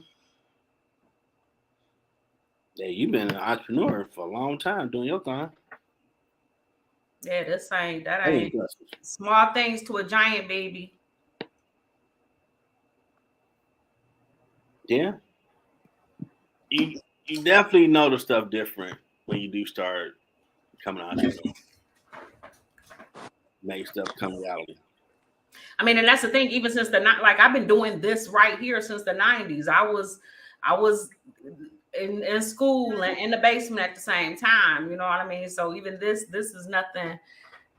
Speaker 1: Yeah, you've been an entrepreneur for a long time doing your thing.
Speaker 2: Yeah, that ain't small things to a giant, baby.
Speaker 1: Yeah. You definitely know the stuff different when you do start coming out of it. Make stuff come reality.
Speaker 2: I mean, and that's the thing, even since I've been doing this right here since the 90s. I was in school and in the basement at the same time. You know what I mean? So even this is nothing.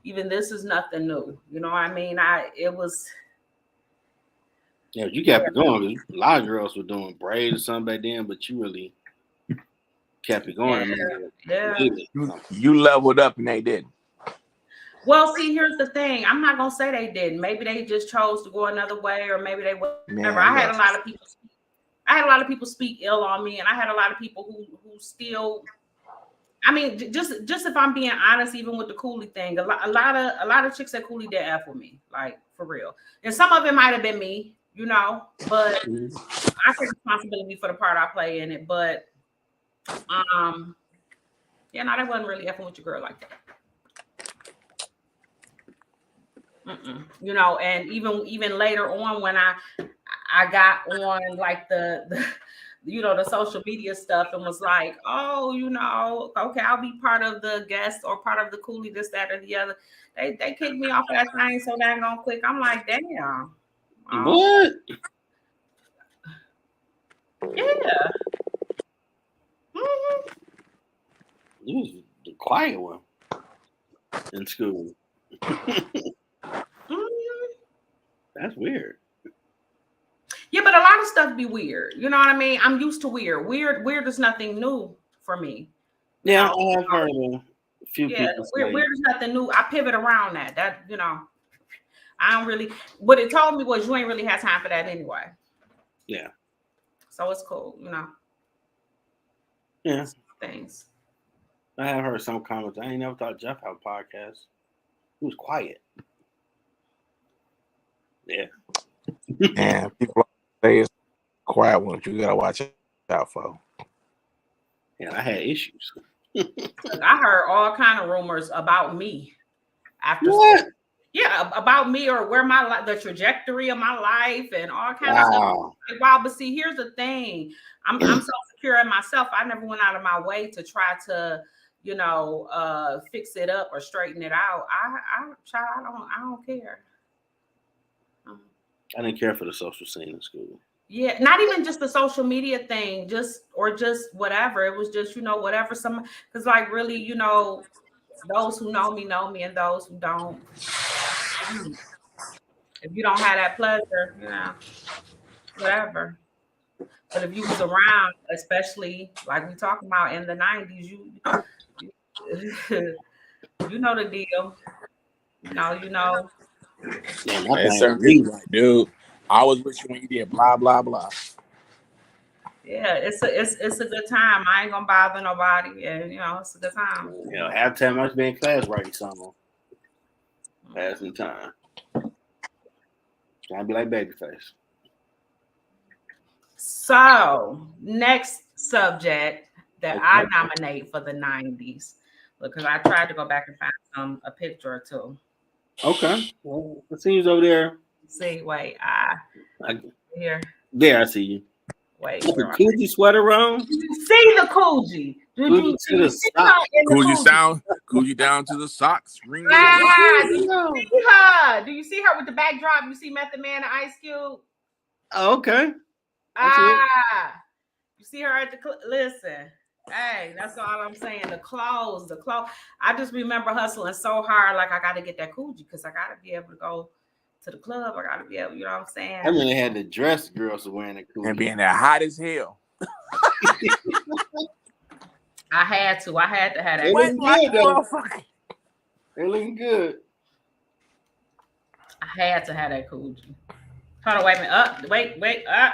Speaker 2: Even this is nothing new. You know what I mean? It was.
Speaker 1: Yeah, you kept it going. A lot of girls were doing braids or something back then, but you really kept it going.
Speaker 2: Yeah.
Speaker 3: You leveled up and they didn't.
Speaker 2: Well, see, here's the thing. I'm not gonna say they didn't. Maybe they just chose to go another way, or maybe they whatever. I had a lot of people speak ill on me, and I had a lot of people who still. I mean, just if I'm being honest, even with the Cooley thing, a lot of chicks at Cooley did F with me, like for real. And some of it might have been me, you know, but I take responsibility for the part I play in it. But yeah, no, they wasn't really effing with your girl like that. You know, and even later on when I got on like the you know, the social media stuff and was like, oh, you know, okay, I'll be part of the guest or part of the Cooley, this, that, or the other. They kicked me off of that thing so dang on quick. I'm like, damn.
Speaker 1: What?
Speaker 2: Yeah. Mm-hmm.
Speaker 1: You was the quiet one in school. That's weird.
Speaker 2: Yeah, but a lot of stuff be weird. You know what I mean? I'm used to weird. Weird is nothing new for me.
Speaker 1: Yeah, I have heard a few people say.
Speaker 2: Weird is nothing new. I pivot around that. That, you know, I don't really. What it told me was you ain't really had time for that anyway.
Speaker 1: Yeah.
Speaker 2: So it's cool, you know.
Speaker 1: Yeah.
Speaker 2: Things.
Speaker 1: I have heard some comments. I ain't never thought Jeff had a podcast. He was quiet. Yeah.
Speaker 3: And people say it's a quiet one, but you gotta watch out for.
Speaker 1: Yeah, I had issues.
Speaker 2: I heard all kind of rumors about me after
Speaker 1: What?
Speaker 2: school. Yeah, about me or where the trajectory of my life and all kind of stuff.
Speaker 1: Wow.
Speaker 2: Wow, but see, here's the thing. I'm so secure in myself. I never went out of my way to try to, fix it up or straighten it out. I don't care.
Speaker 1: I didn't care for the social scene in school.
Speaker 2: Yeah, not even just the social media thing, just whatever. It was just, whatever because like really, those who know me and those who don't. If you don't have that pleasure, whatever. But if you was around, especially like we talking about in the 90s, you know the deal. You know.
Speaker 1: Yeah,
Speaker 3: It's certain people like, dude, I was with you when you did blah blah blah.
Speaker 2: Yeah, it's a good time. I ain't gonna bother nobody, and it's a good time.
Speaker 1: Half time I was being class writing something. Passing time. Trying to be like Babyface.
Speaker 2: So next subject that I nominate for the 90s, because I tried to go back and find a picture or two.
Speaker 1: Okay. Well, it seems over there.
Speaker 2: See, wait, here.
Speaker 1: There, I see you.
Speaker 2: Wait,
Speaker 1: the Coogee sweater on?
Speaker 2: You see the Coogee.
Speaker 3: Coogee down to the socks.
Speaker 2: Do you see her with the backdrop? You see Method Man and Ice Cube?
Speaker 1: Oh, okay.
Speaker 2: You see her at the listen. Hey, that's all I'm saying. The clothes. I just remember hustling so hard, like I got to get that Coogee because I got to be able to go to the club. I got to be able, you know what I'm saying?
Speaker 1: I mean, they had the dress girls wearing the Coogee
Speaker 3: and being there hot as hell.
Speaker 2: I had to have that.
Speaker 1: They looking good, though. They looking good.
Speaker 2: I had to have that Coogee. Hold on, wait a minute. Wait. I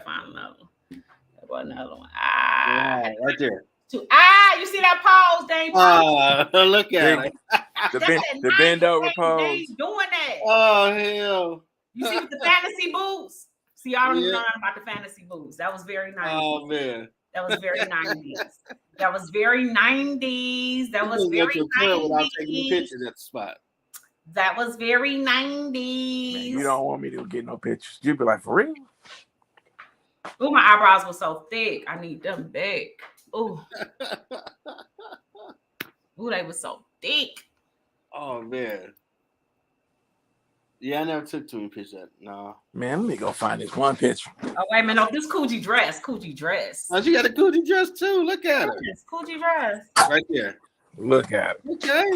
Speaker 2: found another one. There was another one.
Speaker 1: Yeah, right there.
Speaker 2: You see that pose, Dane?
Speaker 1: Look at it.
Speaker 3: The bend over pose.
Speaker 2: They ain't doing that.
Speaker 1: Oh, hell.
Speaker 2: You see the fantasy boots? See, I don't even know nothing about the fantasy boots. That was very 90s.
Speaker 1: Oh, man.
Speaker 2: That was very 90s. That was very 90s. That was very 90s.
Speaker 1: Without taking pictures at the spot.
Speaker 2: That was very 90s. Man,
Speaker 3: you don't want me to get no pictures. You'd be like, for real?
Speaker 2: Ooh, my eyebrows were so thick. I need them back. Ooh. Ooh, they were so thick.
Speaker 1: Oh, man. Yeah, I never took too many pictures. No.
Speaker 3: Man, let me go find this one picture.
Speaker 2: Oh, wait a minute. No, this Coogee dress.
Speaker 1: Oh, she got a Coogee dress, too. Look at her.
Speaker 2: Yes, Coogee dress.
Speaker 1: Right there.
Speaker 3: Look at it.
Speaker 1: Okay.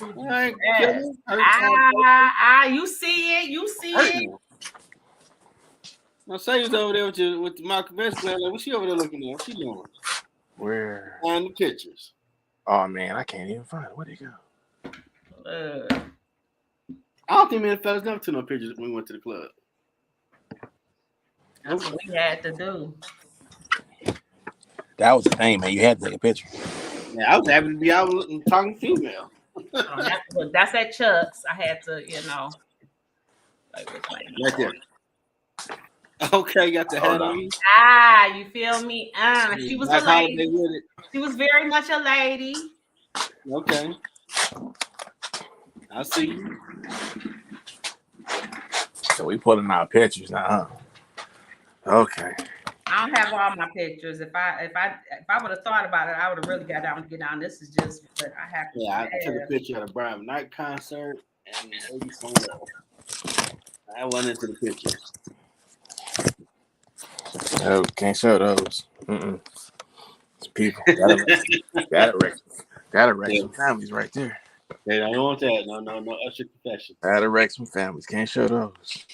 Speaker 1: All right.
Speaker 2: Yes. You see it. You see it.
Speaker 1: Now, Say's over there with the Malcolm X player. Like, what's she over there looking at? What's she doing?
Speaker 3: Where?
Speaker 1: Find the pictures.
Speaker 3: Oh, man, I can't even find it. Where'd it go?
Speaker 1: I don't think many fellas never took no pictures when we went to the club.
Speaker 2: That's what we had to do.
Speaker 3: That was the thing, man. You had to take a picture.
Speaker 1: Yeah, I was happy to be out talking female.
Speaker 2: That's at Chuck's. I had to,
Speaker 1: Right there. Okay, got the hat on.
Speaker 2: You feel me? She was a lady. With it. She was very much a lady.
Speaker 1: Okay. I see you.
Speaker 3: So we putting our pictures now, huh? Okay.
Speaker 2: I don't have all my pictures. If I would have thought about it, I would have really got down to get down. This is just what I have to.
Speaker 1: Yeah, I took a picture at a Brian Knight concert and maybe somewhere else. I went into the pictures.
Speaker 3: No, can't show those. It's people. Gotta wreck some families right there.
Speaker 1: They don't want that. No usher confession.
Speaker 3: Gotta wreck some families. Can't show those.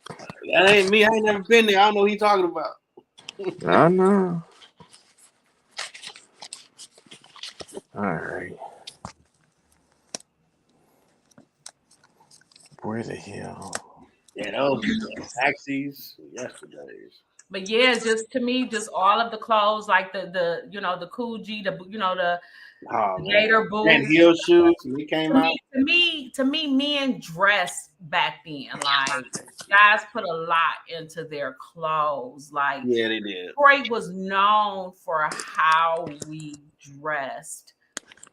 Speaker 1: That ain't me. I ain't never been there. I don't know what he's talking about.
Speaker 3: I know. All right. Where the hell?
Speaker 1: Yeah, those taxis yesterday's.
Speaker 2: But yeah, just to me, just all of the clothes, like the the Coogee, the
Speaker 1: Oh man,
Speaker 2: gator
Speaker 1: that
Speaker 2: boots.
Speaker 1: heel shoes when they came
Speaker 2: To
Speaker 1: out.
Speaker 2: me, men dressed back then. Like guys put a lot into their clothes. Like
Speaker 1: Yeah, they did.
Speaker 2: Detroit was known for how we dressed.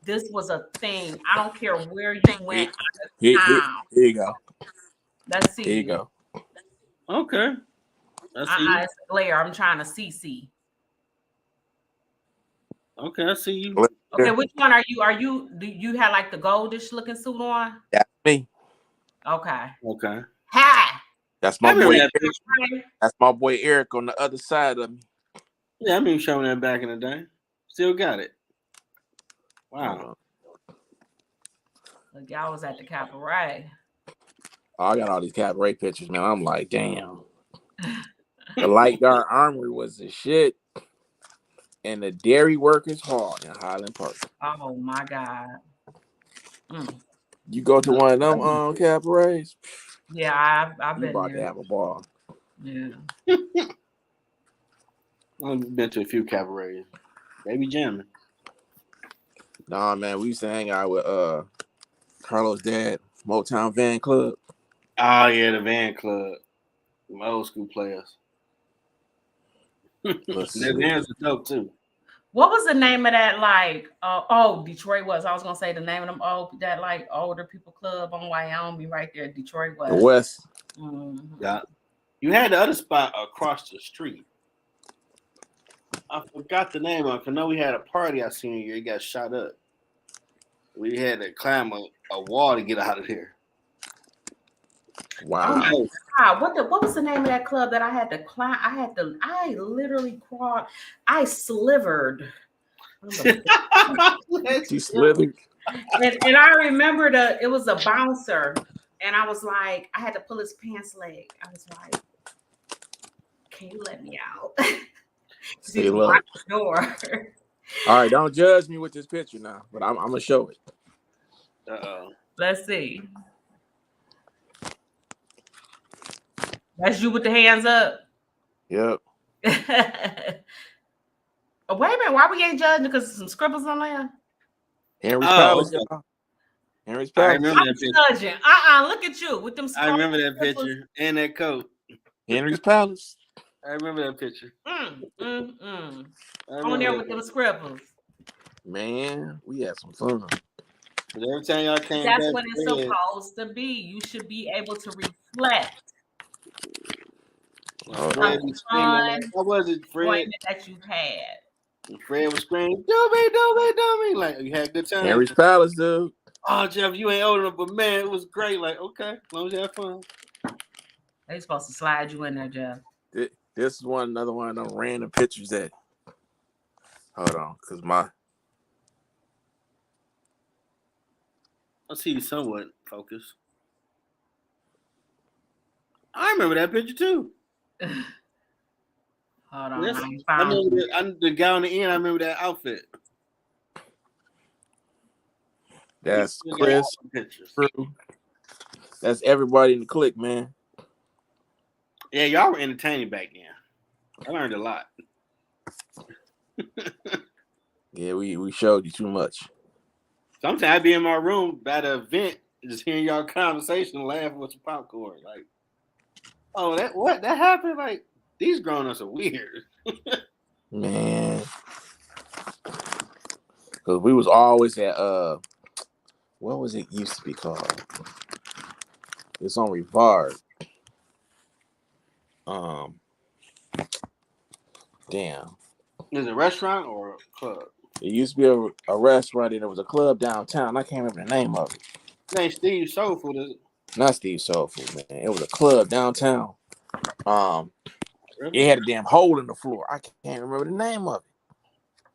Speaker 2: This was a thing. I don't care where you went out of town.
Speaker 3: Here you go.
Speaker 2: Let's see
Speaker 3: Here you
Speaker 2: you.
Speaker 3: go.
Speaker 1: Okay, I see you.
Speaker 2: It's a glare. I'm trying to see.
Speaker 1: Okay, I see you.
Speaker 2: Okay, which one are you? Do you have like the goldish looking suit on?
Speaker 3: That's me.
Speaker 2: Okay.
Speaker 1: Okay,
Speaker 2: Hi.
Speaker 3: That's
Speaker 1: I
Speaker 3: my
Speaker 1: remember
Speaker 3: boy.
Speaker 1: that picture.
Speaker 3: That's my boy Eric on the other side of me.
Speaker 1: Yeah, I remember showing that back in the day. Still got it. Wow.
Speaker 2: Look, y'all was at the cabaret.
Speaker 3: Oh, I got all these cabaret pictures, man. I'm like, damn. The Light Guard Armory was the shit. And the Dairy Workers Hall in Highland Park.
Speaker 2: Oh my God.
Speaker 3: You go to one of them cabarets,
Speaker 2: Yeah, I've
Speaker 3: you
Speaker 2: been
Speaker 3: about to
Speaker 2: there.
Speaker 3: have a ball.
Speaker 2: Yeah.
Speaker 1: I've been to a few cabarets. Baby jamming.
Speaker 3: Nah, man, we used to hang out with Carlos' dad, Motown Van Club.
Speaker 1: Oh yeah, the Van Club. My old school players.
Speaker 3: Let's
Speaker 1: Their
Speaker 3: see.
Speaker 1: vans are dope too.
Speaker 2: What was the name of that? Like, Detroit was. I was gonna say the name of them. Oh, that like older people club on Wyoming, right there. Detroit was.
Speaker 3: The West.
Speaker 2: Mm-hmm.
Speaker 1: Yeah. You had the other spot across the street. I forgot the name of it. I know we had a party I seen you. It got shot up. We had to climb a wall to get out of there.
Speaker 3: Wow.
Speaker 1: Oh,
Speaker 2: God, what was the name of that club that I had to climb? I literally crawled. I slivered.
Speaker 3: She slithered.
Speaker 2: And I remember it was a bouncer, and I was like, I had to pull his pants leg. I was like, can you let me out?
Speaker 3: Say look.
Speaker 2: The door.
Speaker 3: All right, don't judge me with this picture now, but I'm gonna show it.
Speaker 2: Let's see. That's you with the hands up.
Speaker 3: Yep.
Speaker 2: Oh, wait a minute, why we ain't judging because there's some scribbles on there?
Speaker 3: Henry's Palace,
Speaker 1: okay.
Speaker 3: y'all. Henry's
Speaker 1: I
Speaker 3: Palace.
Speaker 1: remember that picture.
Speaker 2: Judging. Look at you with them.
Speaker 1: I remember that picture and that coat.
Speaker 3: Henry's Palace.
Speaker 1: I remember that picture.
Speaker 2: On there with them scribbles.
Speaker 3: Man, we had some fun.
Speaker 1: But every time y'all came
Speaker 2: That's
Speaker 1: back,
Speaker 2: what it's supposed to be. You should be able to reflect.
Speaker 1: Fred was screaming. What was it, Fred?
Speaker 2: That you've had.
Speaker 1: Fred was screaming, "Do me!" Like you had a good time.
Speaker 3: Henry's Palace, dude.
Speaker 1: Oh, Jeff, you ain't old enough, but man, it was great. Like, okay, as long as you have fun.
Speaker 2: They supposed to slide you in there, Jeff.
Speaker 3: This is another one of them random pictures that. Hold on, cause
Speaker 1: I see you somewhat focused. I remember that picture too.
Speaker 2: Hold on,
Speaker 1: I remember the guy on the end. I remember that outfit.
Speaker 3: That's Chris. That's everybody in the clique, man.
Speaker 1: Yeah, y'all were entertaining back then. I learned a lot.
Speaker 3: Yeah, we showed you too much.
Speaker 1: Sometimes I'd be in my room at an event, just hearing y'all conversation, and laughing with some popcorn. Like, oh, that happened? Like, these grown-ups are weird.
Speaker 3: Man. Because we was always at what was it used to be called? It's on Rivard. Damn.
Speaker 1: Is it a restaurant or a club?
Speaker 3: It used to be a restaurant and there was a club downtown. I can't remember the name of it.
Speaker 1: It ain't Steve Soul Food, is it?
Speaker 3: Not Steve Soul Food, man. It was a club downtown.
Speaker 1: Really?
Speaker 3: It had a damn hole in the floor. I can't remember the name of it.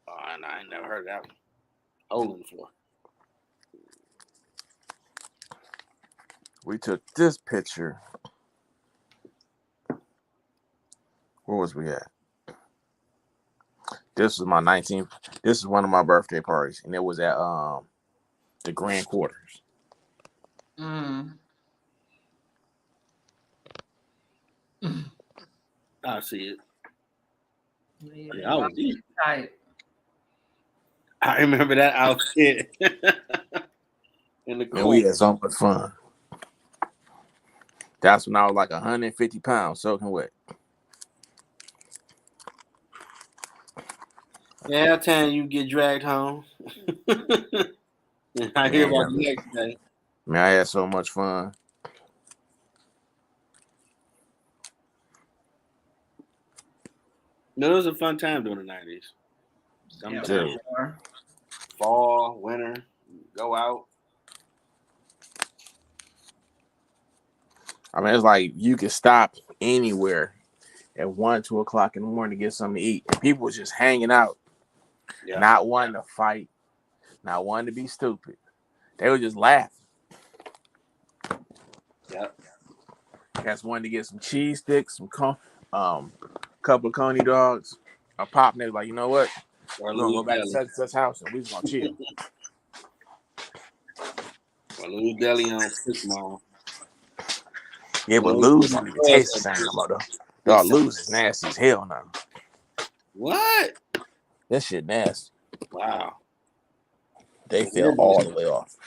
Speaker 1: Oh, I ain't never heard of that one. Hole in the floor.
Speaker 3: We took this picture. Where was we at? This was my 19th. This is one of my birthday parties, and it was at the Grand Quarters.
Speaker 1: I see it. Yeah, I was eating.
Speaker 2: Type.
Speaker 1: I remember that outfit in the
Speaker 3: Man, we
Speaker 1: court.
Speaker 3: had so much fun. That's when I was like 150 pounds soaking wet.
Speaker 1: Yeah, that time you get dragged home. And I hear about the next day.
Speaker 3: Man, I had so much fun.
Speaker 1: No, it was a fun time during the 90s. Summertime, fall, winter, go out.
Speaker 3: I mean, it's like you could stop anywhere at 1, 2 o'clock in the morning to get something to eat. And people was just hanging out, not wanting to fight, not wanting to be stupid. They were just laughing.
Speaker 1: Yep.
Speaker 3: Cats wanted to get some cheese sticks, some couple of coney dogs. A pop, and they was like, you know what? We're gonna go back to such house and we just gonna chill.
Speaker 1: Or Lou's Deli on Christmas.
Speaker 3: Yeah, but Lou's don't even taste the same no more though. Dog, Lou's is nasty as hell now.
Speaker 1: What?
Speaker 3: That shit nasty.
Speaker 1: Wow.
Speaker 3: They fell all the way off.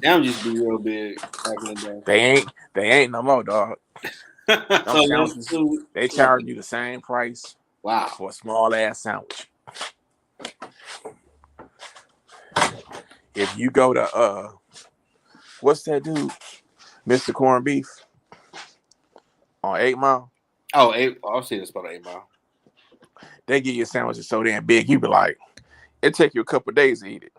Speaker 1: Them used to be real big back in the day.
Speaker 3: They ain't no more, dog.
Speaker 1: So
Speaker 3: they charge you the same price.
Speaker 1: Wow.
Speaker 3: For a small ass sandwich. If you go to what's that dude? Mr. Corned Beef on 8 Mile.
Speaker 1: Oh, I'll see this about 8 Mile.
Speaker 3: They give you a sandwich that's so damn big, you be like, it take you a couple of days to eat it.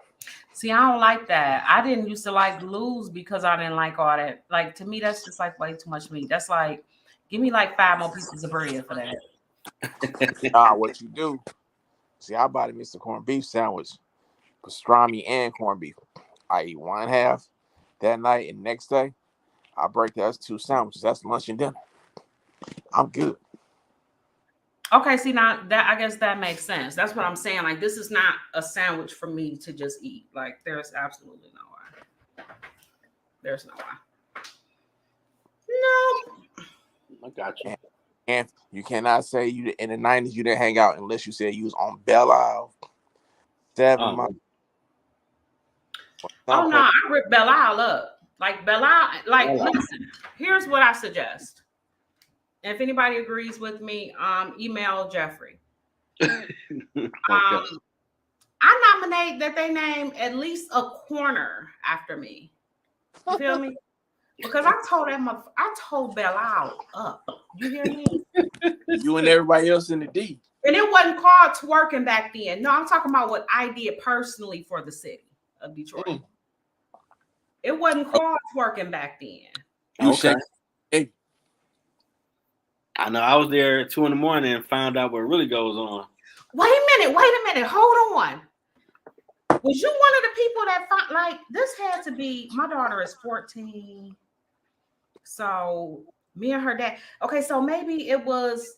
Speaker 2: See, I don't like that. I didn't used to like Lou's because I didn't like all that. Like, to me, that's just like way too much meat. That's like, give me like 5 more pieces of bread for that.
Speaker 3: What you do? See, I bought a Mr. Corned Beef sandwich, pastrami and corned beef. I eat 1/2 that night, and next day, I break that. That's 2 sandwiches. That's lunch and dinner. I'm good.
Speaker 2: Okay, see, now that I guess that makes sense. That's what I'm saying. Like, this is not a sandwich for me to just eat. Like, there's absolutely no way. There's no way. Nope.
Speaker 1: I got you.
Speaker 3: And you cannot say you in the 90s you didn't hang out unless you said you was on Belle Isle, 7 Mile.
Speaker 2: Oh no, I ripped Belle Isle up. Like Belle Isle, like listen, here's what I suggest. If anybody agrees with me, email Jeffrey.
Speaker 1: Okay.
Speaker 2: I nominate that they name at least a corner after me. You feel me? Because I told Belle Isle up. You hear me?
Speaker 3: You and everybody else in the D.
Speaker 2: And it wasn't called twerking back then. No, I'm talking about what I did personally for the city of Detroit. It wasn't called twerking back then.
Speaker 1: Okay. Hey. I know I was there at 2 a.m. and found out what really goes on.
Speaker 2: Wait a minute. Hold on. Was you one of the people that found, like, this had to be, my daughter is 14. So me and her dad. Okay, so maybe it was,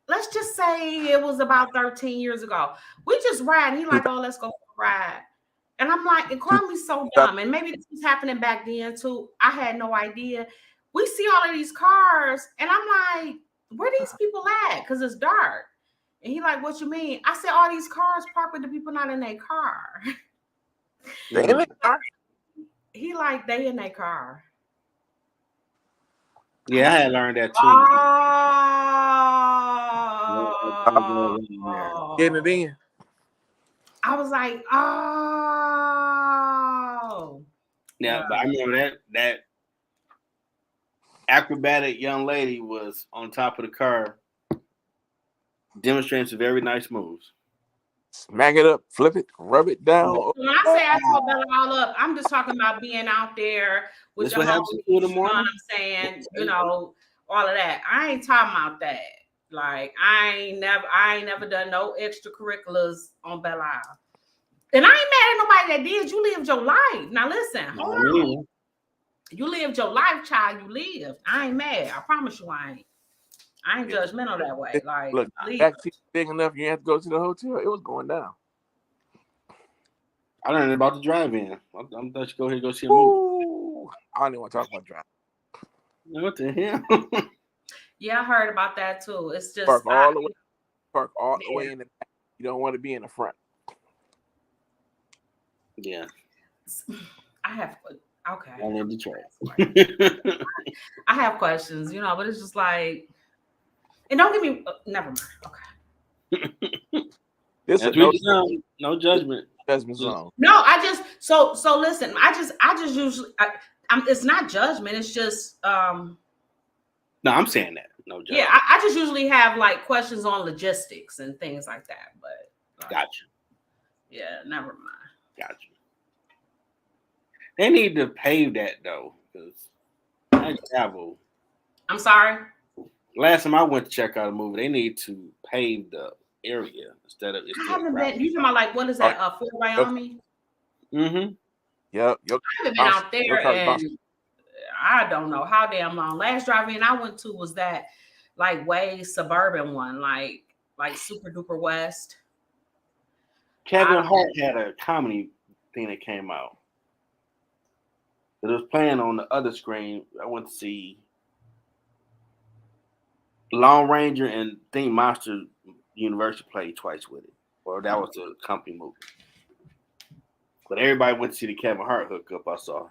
Speaker 2: let's just say it was about 13 years ago. We just ride. He like, oh, let's go for a ride. And I'm like, it called me so dumb. And maybe this was happening back then too. I had no idea. We see all of these cars, and I'm like, where these people at? Because it's dark. And he like, what you mean? I said, all these cars parked with the people not in their car.
Speaker 3: They in their car?
Speaker 2: He like, they in their car.
Speaker 1: Yeah, I had learned that too.
Speaker 2: Oh.
Speaker 3: Getting it in.
Speaker 2: I was like, oh.
Speaker 1: Yeah, but I remember that acrobatic young lady was on top of the car demonstrating some very nice moves.
Speaker 3: Smack it up, flip it, rub it down.
Speaker 2: When I say I told Bella all up, I'm just talking about being out there with your homies, you know what I'm saying? You know, all of that. I ain't talking about that. Like, I ain't never done no extracurriculars on Belle Isle. And I ain't mad at nobody that did. You lived your life. Now listen, hold on. You lived your life, child. You lived. I ain't mad. I promise you I ain't. I ain't judgmental that way. Like,
Speaker 3: look, backseat big enough, you have to go to the hotel. It was going down.
Speaker 1: I learned about the drive-in. I'm about to go ahead and go see a movie.
Speaker 3: I don't even want to talk about driving.
Speaker 1: What the hell?
Speaker 2: Yeah, I heard about that too. It's just
Speaker 3: Park all the way in the back. You don't want to be in the front.
Speaker 1: Yeah.
Speaker 2: I have okay.
Speaker 1: I'm in Detroit.
Speaker 2: I have questions, but it's just like, and don't get me. Never mind. Okay.
Speaker 1: This is no judgment.
Speaker 3: Judgment zone.
Speaker 2: No, I just so listen. I just usually it's not judgment. It's just
Speaker 1: No, I'm saying that. No judgment.
Speaker 2: Yeah, I just usually have like questions on logistics and things like that. But
Speaker 1: gotcha.
Speaker 2: Yeah, never mind.
Speaker 1: Gotcha. They need to pave that though, because I travel.
Speaker 2: I'm sorry.
Speaker 1: Last time I went to check out a movie, they need to pave the area instead of.
Speaker 2: I haven't been. You talking about like what is that? Fort Wyoming.
Speaker 1: Mm-hmm.
Speaker 3: Yep.
Speaker 2: I haven't been out there, and I don't know how damn long. Last drive-in I went to was that like way suburban one, like super duper west.
Speaker 1: Kevin Hart had a comedy thing that came out. It was playing on the other screen. I went to see Lone Ranger and Theme Monster University played twice with it. Or that was a company movie. But everybody went to see the Kevin Hart hookup I saw.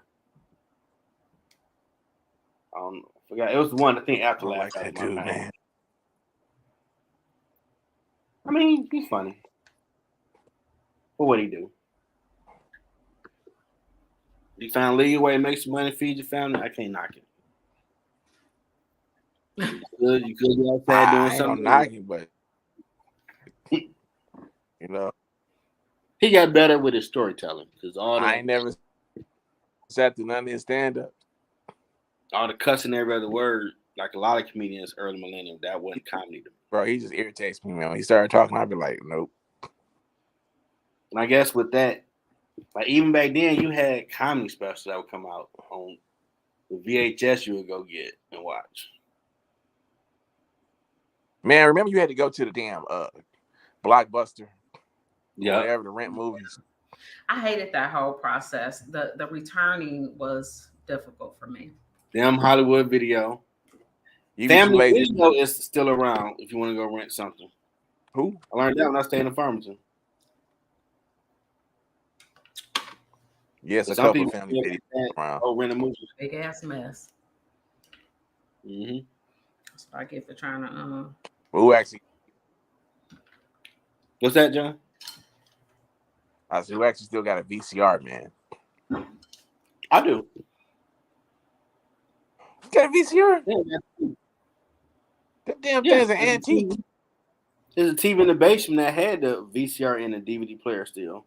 Speaker 1: I don't know. I forgot. It was the one I think after last.
Speaker 3: Like that dude, man.
Speaker 1: I mean, he's funny. But what'd he do? You found legal way to make some money, feed your family. I can't knock it. You could be outside doing something.
Speaker 3: I ain't gonna knock it, but
Speaker 1: he got better with his storytelling because
Speaker 3: I ain't never sat through none of his stand up.
Speaker 1: All the cussing every other word, like a lot of comedians early millennium, that wasn't comedy to me.
Speaker 3: Bro, he just irritates me, man. When he started talking, I'd be like, nope.
Speaker 1: And I guess with that, like even back then, you had comedy specials that would come out on the VHS you would go get and watch.
Speaker 3: Man, remember you had to go to the damn Blockbuster, whatever, to rent movies.
Speaker 2: I hated that whole process. The returning was difficult for me.
Speaker 1: Damn Hollywood Video. Family Video is still around if you want to go rent something.
Speaker 3: Who?
Speaker 1: I learned that when I stayed in Farmington.
Speaker 3: Yes, a couple of Family Video around.
Speaker 1: Oh, rent a movie.
Speaker 2: Big ass mess.
Speaker 1: Mm-hmm.
Speaker 2: That's what I get for trying to.
Speaker 3: Who actually?
Speaker 1: What's that, John?
Speaker 3: I said, who actually still got a VCR, man?
Speaker 1: I do.
Speaker 3: You got a VCR?
Speaker 1: Yeah,
Speaker 3: that damn thing's an antique.
Speaker 1: There's a TV in the basement that had the VCR and the DVD player still.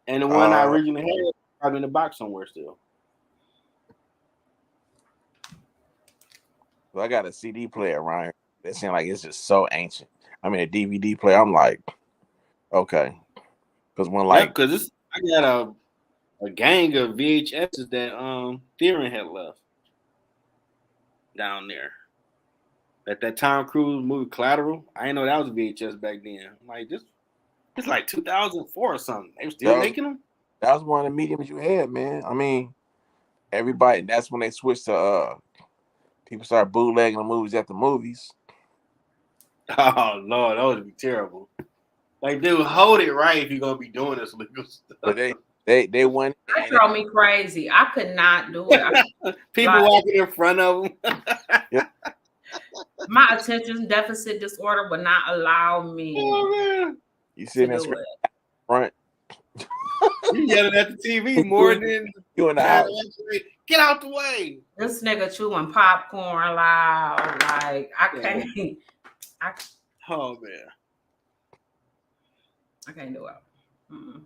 Speaker 1: And the one I originally had probably in the box somewhere still.
Speaker 3: Well, I got a CD player around here. That seems like it's just so ancient. I mean, a DVD player. I'm like, okay, because
Speaker 1: because I got a gang of VHSs that Teri had left down there. That Tom Cruise movie Collateral. I didn't know that was a VHS back then. I'm like, it's like 2004 or something. They were still making them.
Speaker 3: That was one of the mediums you had, man. I mean, everybody. That's when they switched to people started bootlegging the movies at the movies.
Speaker 1: Oh Lord, that would be terrible. Like, dude, hold it right if you're gonna be doing this legal stuff.
Speaker 3: But they went.
Speaker 2: That drove me crazy. I could not do it.
Speaker 1: People walking in front of them.
Speaker 3: Yep.
Speaker 2: My attention deficit disorder would not allow me.
Speaker 1: Oh man,
Speaker 3: you sitting in front.
Speaker 1: You yelling at the TV more than
Speaker 3: you in the house.
Speaker 1: Get out the way.
Speaker 2: This nigga chewing popcorn loud. Like I can't.
Speaker 1: Oh man,
Speaker 2: I can't do it. Mm-mm.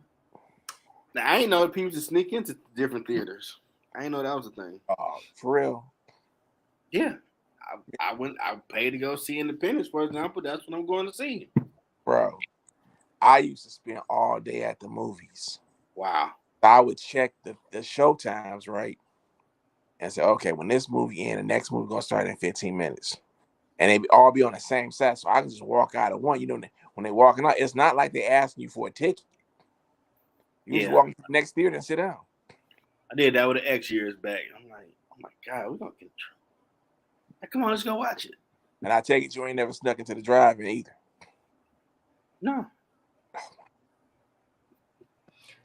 Speaker 1: Now I ain't know people just sneak into different theaters. I ain't know that was a thing.
Speaker 3: Oh, for real?
Speaker 1: Yeah, I paid to go see Independence, for example. That's what I'm going to see.
Speaker 3: Bro, I used to spend all day at the movies.
Speaker 1: Wow.
Speaker 3: I would check the show times, right? And say, okay, when this movie ends, the next movie gonna start in 15 minutes. And they all be on the same set, so I can just walk out of one. You know, when they walking out, it's not like they asking you for a ticket. You just walk to the next theater and sit down.
Speaker 1: I did that with an X years back. I'm like, oh my God, we're gonna get in trouble. Like, come on, let's go watch it.
Speaker 3: And I take it you ain't never snuck into the drive-in either.
Speaker 1: No.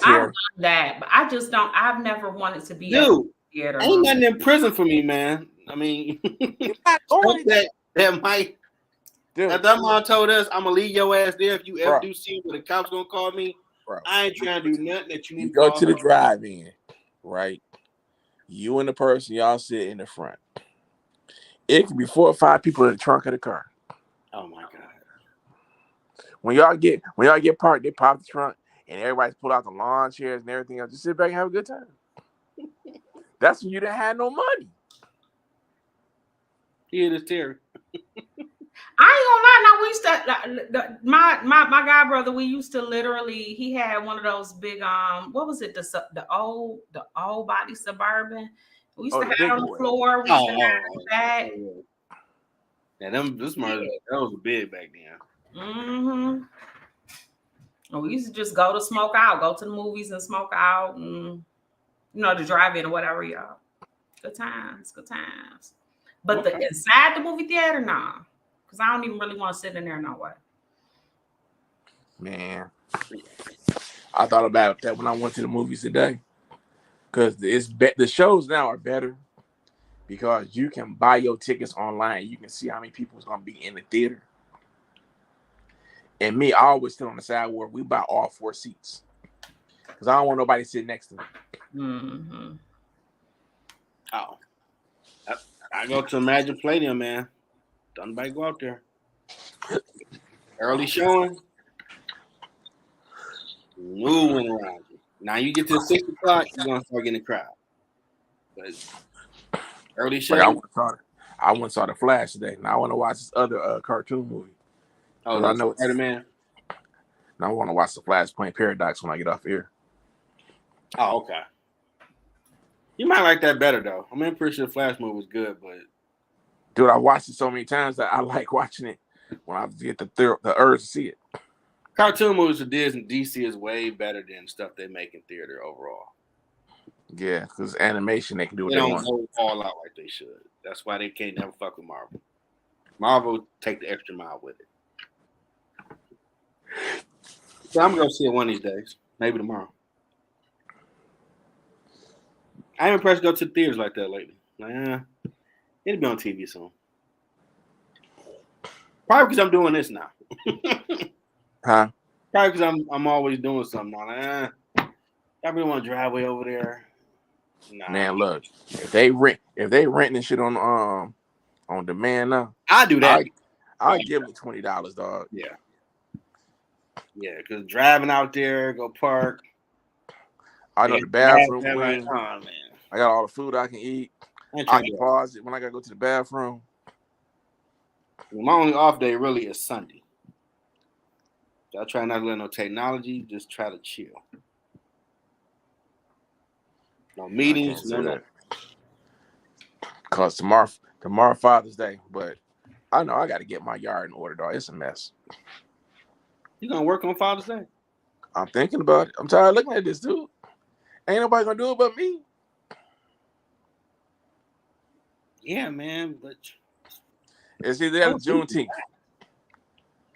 Speaker 2: I've
Speaker 3: Teri.
Speaker 2: done that, but I just don't. I've never wanted to be at
Speaker 1: Dude,
Speaker 2: the theater.
Speaker 1: ain't nothing in prison for me, man. I mean,
Speaker 3: You're not going
Speaker 1: that might.
Speaker 3: Dude,
Speaker 1: That mom told us, I'm gonna leave your ass there if you ever
Speaker 3: bro,
Speaker 1: do see where the cops gonna call me.
Speaker 3: bro.
Speaker 1: I ain't trying to do nothing that you need
Speaker 3: You
Speaker 1: to
Speaker 3: go
Speaker 1: call
Speaker 3: to the
Speaker 1: me.
Speaker 3: drive-in, right? You and the person, y'all sit in the front. It could be 4 or 5 people in the trunk of the car.
Speaker 1: Oh my god.
Speaker 3: When y'all get parked, they pop the trunk and everybody's pull out the lawn chairs and everything else. Just sit back and have a good time. That's when you didn't have no money.
Speaker 1: Here it is, Teri.
Speaker 2: I ain't gonna lie. Now we used to my guy brother. We used to literally. He had one of those big what was it? The old body Suburban. We used to have it on the floor. We used to have it back.
Speaker 1: Yeah, this murder that was big back then.
Speaker 2: Mm-hmm. And we used to just go to smoke out, go to the movies and smoke out, and the drive-in or whatever, y'all. Good times. But the inside the movie theater, nah. Because I don't even really want to sit in there no way.
Speaker 3: Man, I thought about that when I went to the movies today. Because the shows now are better because you can buy your tickets online. You can see how many people is going to be in the theater. And me, I always sit on the side where we buy all 4 seats. Because I don't want nobody sitting next to me.
Speaker 2: Mm-hmm.
Speaker 1: Oh. I go to Imagine Palladium, man. Don't nobody go out there. Early showing. No one around you. Now you get to 6 o'clock, you're gonna start getting a crowd. But early showing.
Speaker 3: I went and saw The Flash today. Now I want to watch this other cartoon movie.
Speaker 1: Oh, I know it's Spider-Man.
Speaker 3: Now I want to watch The Flashpoint Paradox when I get off here.
Speaker 1: Oh, okay. You might like that better though. I mean, I'm pretty sure the Flash movie was good, but
Speaker 3: dude, I watched it so many times that I like watching it when I get the urge to see it.
Speaker 1: Cartoon movies for Disney DC is way better than stuff they make in theater overall.
Speaker 3: Yeah, because animation they can do what
Speaker 1: they
Speaker 3: want.
Speaker 1: They don't go all out like they should. That's why they can't never fuck with Marvel. Marvel take the extra mile with it. So I'm gonna see it one of these days, maybe tomorrow. I ain't impressed to go to the theaters like that lately. Like, it'll be on TV soon. Probably because I'm doing this now.
Speaker 3: Huh?
Speaker 1: Probably because I'm always doing something now. Like, I really want to drive way over there. Nah.
Speaker 3: Man, look, if they renting shit on demand now,
Speaker 1: I do that.
Speaker 3: I'll give them $20, dog.
Speaker 1: Yeah. Yeah, because driving out there, go park.
Speaker 3: I know the bathroom. Like, oh, man. I got all the food I can eat. I can pause it when I gotta go to the bathroom.
Speaker 1: My only off day really is Sunday. So I try not to let no technology, just try to chill. No meetings, no.
Speaker 3: Cause tomorrow Father's Day, but I know I got to get my yard in order, dog. It's a mess.
Speaker 1: You gonna work on Father's Day?
Speaker 3: I'm thinking about it. I'm tired of looking at this, dude. Ain't nobody gonna do it but me.
Speaker 1: Yeah, man, but
Speaker 3: it's either that or Juneteenth.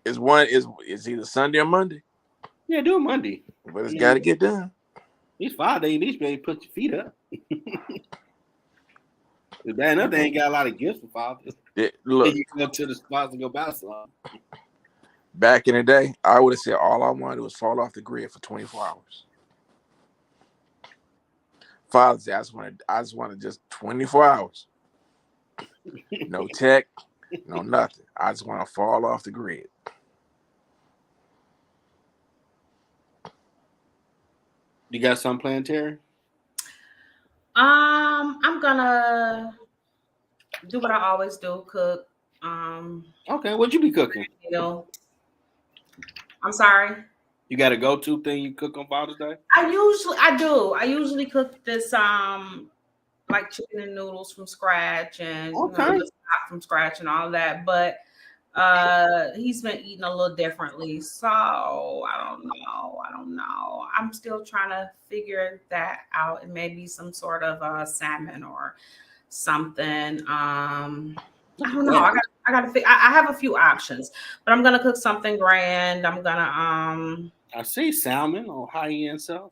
Speaker 3: It's either Sunday or Monday.
Speaker 1: Yeah, do it Monday.
Speaker 3: But it's got to get done.
Speaker 1: These 5 days, you need to put your feet up. It's bad enough they ain't got a lot of gifts for fathers.
Speaker 3: Look,
Speaker 1: you go to the spots and go buy some.
Speaker 3: Back in the day, I would have said all I wanted was fall off the grid for 24 hours. Father's Day, I just wanted just 24 hours. No tech, no nothing. I just want to fall off the grid.
Speaker 1: You got something planned, Teri?
Speaker 2: I'm gonna do what I always do, cook.
Speaker 1: Okay, what'd you be cooking?
Speaker 2: I'm sorry.
Speaker 1: You got a go-to thing you cook on Father's Day?
Speaker 2: I usually cook this like chicken and noodles from scratch and from scratch and all that. But he's been eating a little differently, so I don't know. I'm still trying to figure that out, and maybe some sort of salmon or something. I don't know. I have a few options, but I'm gonna cook something grand. I'm gonna
Speaker 1: I see salmon on high end stuff.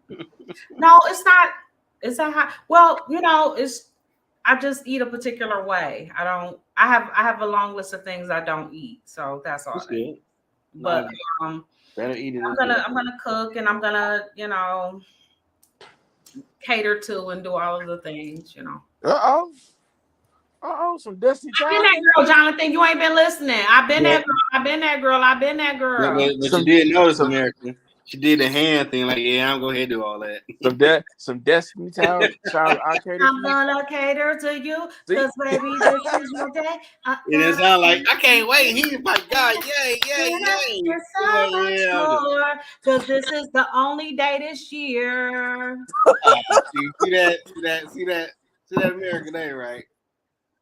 Speaker 2: no, it's not. Is that how? Well, it's. I just eat a particular way. I have a long list of things I don't eat, so that's all.
Speaker 1: That's good.
Speaker 2: But
Speaker 1: better eat it.
Speaker 2: I'm gonna cook, and I'm gonna cater to and do all of the things.
Speaker 3: Some Destiny
Speaker 2: I've been
Speaker 3: Child.
Speaker 2: that girl, Jonathan. You ain't been listening. I've been that girl. I've been that girl. I've been that girl.
Speaker 1: But you did notice, America. She did the hand thing, like, yeah, I'm going to do all that.
Speaker 3: Some Destiny Child.
Speaker 2: I'm gonna cater to you, because baby, this is your day.
Speaker 1: It sounds like I can't wait. He's my God, yay!
Speaker 2: There's so much more, because this is the only day this year.
Speaker 1: See that American Day, right?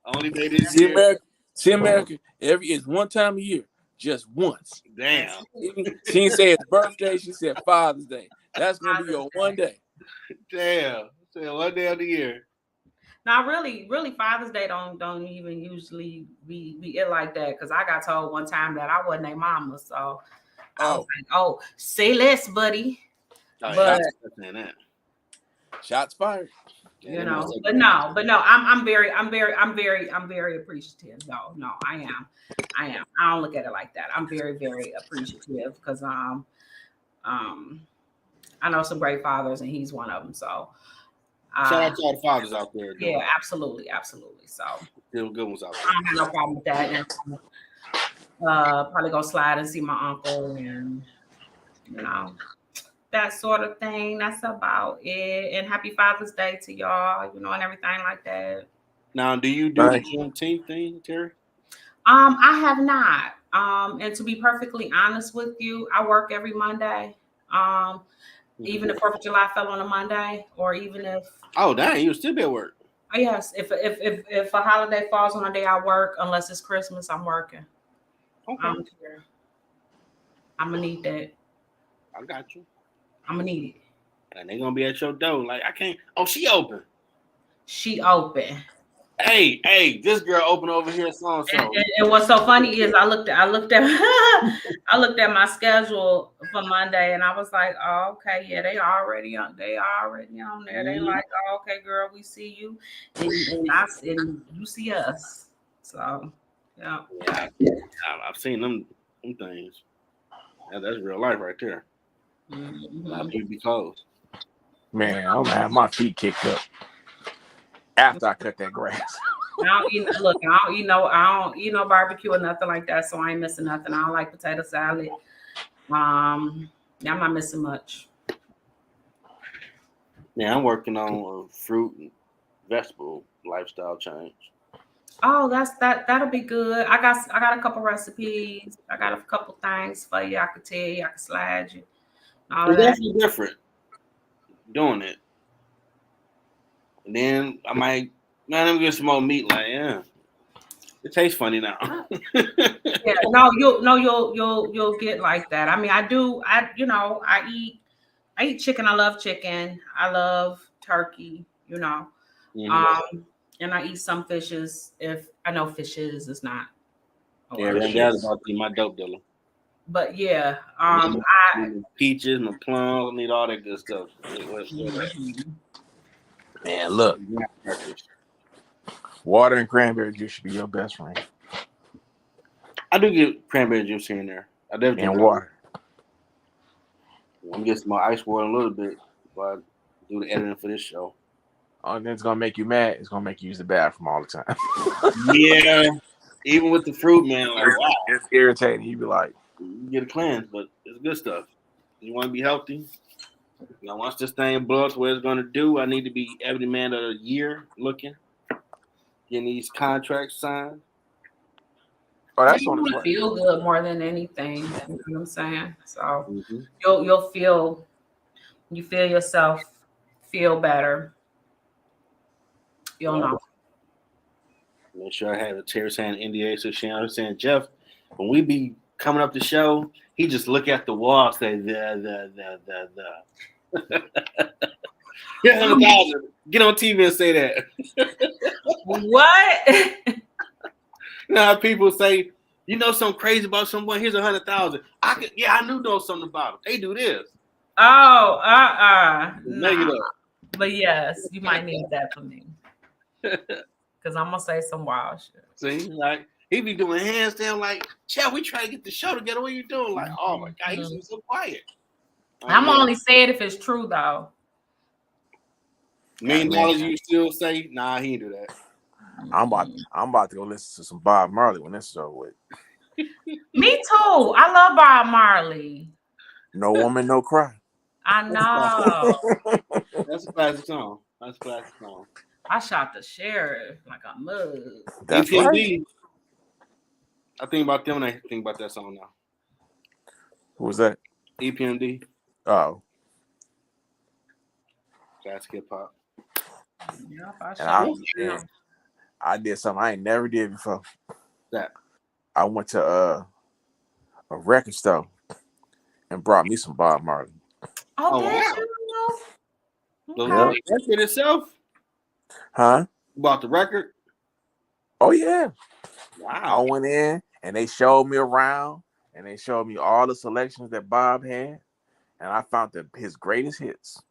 Speaker 1: Only day this year.
Speaker 3: See America. It's one time a year, just once.
Speaker 1: Damn.
Speaker 3: She didn't say it's birthday. She said Father's Day. That's gonna be your one day.
Speaker 1: Damn. So one day of the year.
Speaker 2: Now, really, Father's Day don't even usually be it like that, because I got told one time that I wasn't a mama, so I was like, "Oh, say less, buddy." But
Speaker 3: shots fired.
Speaker 2: But no, I'm very appreciative. No, I am. I don't look at it like that. I'm very, very appreciative, because I know some great fathers, and he's one of them. So
Speaker 1: shout out to all the fathers out there.
Speaker 2: Yeah, absolutely. So
Speaker 1: still good ones out there.
Speaker 2: I don't have no problem with that. And, probably go slide and see my uncle, and that sort of thing. That's about it. And happy Father's Day to y'all, and everything like that.
Speaker 1: Now, do you do the Juneteenth thing, Teri?
Speaker 2: I have not. And to be perfectly honest with you, I work every Monday. Even if 4th of July fell on a Monday, or even if
Speaker 1: dang, you'll still be at work.
Speaker 2: Yes, if a holiday falls on a day, I work. Unless it's Christmas, I'm working.
Speaker 1: Okay.
Speaker 2: I don't care. I'm gonna need that.
Speaker 1: I got you.
Speaker 2: I'm gonna need it.
Speaker 1: And they're gonna be at your door. Like, I can't. Oh, she open. Hey, this girl open over here. So.
Speaker 2: And what's so funny is I looked at I looked at my schedule for Monday, and I was like, oh, okay, yeah, they already on there. They like, oh, okay, girl, we see you, and you see us. So yeah.
Speaker 1: I've seen them things. That's real life right there. People be closed.
Speaker 3: Man, I'm gonna have my feet kicked up after I cut that grass.
Speaker 2: I don't eat no barbecue or nothing like that, so I ain't missing nothing. I don't like potato salad. I'm not missing much.
Speaker 1: Yeah, I'm working on a fruit and vegetable lifestyle change.
Speaker 2: Oh, that'll be good. I got a couple recipes. I got a couple things for you. I could tell you. I could slide you.
Speaker 1: It's definitely different doing it. And then I might, let me get some more meat. Like, yeah, it tastes funny now.
Speaker 2: Yeah, you'll get like that. I mean, I eat chicken. I love chicken. I love turkey.
Speaker 1: Mm-hmm.
Speaker 2: And I eat some fishes. If I know fishes is not.
Speaker 1: Yeah, that's about to be my dope dealer.
Speaker 2: But yeah,
Speaker 1: peaches, my plums, I need all that good stuff.
Speaker 3: Man, look, water and cranberry juice should be your best friend.
Speaker 1: I do get cranberry juice here and there. I definitely
Speaker 3: and water.
Speaker 1: I'm gonna get some more ice water in a little bit while I do the editing for this show.
Speaker 3: Oh, and it's gonna make you mad. It's gonna make you use the bathroom all the time.
Speaker 1: Yeah, even with the fruit, man. Like, wow,
Speaker 3: it's irritating. You be like,
Speaker 1: you get a cleanse, but it's good stuff. You want to be healthy. Once this thing blows what it's gonna do, I need to be every man of the year looking, getting these contracts signed.
Speaker 3: Oh, that's on the
Speaker 2: way. Feel good more than anything. You know what I'm saying? So you'll feel yourself feel better. You'll know.
Speaker 1: Make sure I have a Teri saying NDA, so she understands. Jeff, when we be coming up the show, he just look at the wall, say the. Get on TV and say that.
Speaker 2: What?
Speaker 1: You know how people say, you know something crazy about someone? Here's 100,000. I know something about them. They do this.
Speaker 2: Oh,
Speaker 1: Make it
Speaker 2: nah.
Speaker 1: up.
Speaker 2: But yes, you might need that for me. Because I'm gonna say some wild shit.
Speaker 1: See, like he be doing handstand, like, Chad, we try to get the show together. What are you doing? Like, oh my God, he's so quiet.
Speaker 2: I'm only saying if it's true though.
Speaker 1: $1 million, you still say, nah, he ain't do that.
Speaker 3: I'm about to go listen to some Bob Marley when this is over with.
Speaker 2: Me too. I love Bob Marley.
Speaker 3: No Woman, No Cry.
Speaker 2: I know.
Speaker 1: That's a classic song.
Speaker 2: I shot the sheriff like a mug.
Speaker 3: That's
Speaker 1: EPMD.
Speaker 3: right.
Speaker 1: I think about them when I think about that song now.
Speaker 3: Who was that?
Speaker 1: EPMD.
Speaker 3: Oh.
Speaker 1: Classic hip hop.
Speaker 2: Yeah,
Speaker 3: I did something I ain't never did before.
Speaker 1: That
Speaker 3: I went to a record store and brought me some Bob Marley.
Speaker 2: Oh, did
Speaker 1: wow.
Speaker 2: you?
Speaker 1: The
Speaker 2: Okay.
Speaker 1: record itself?
Speaker 3: Huh?
Speaker 1: You bought the record?
Speaker 3: Oh yeah.
Speaker 1: Wow.
Speaker 3: I went in and they showed me around and they showed me all the selections that Bob had, and I found his greatest hits.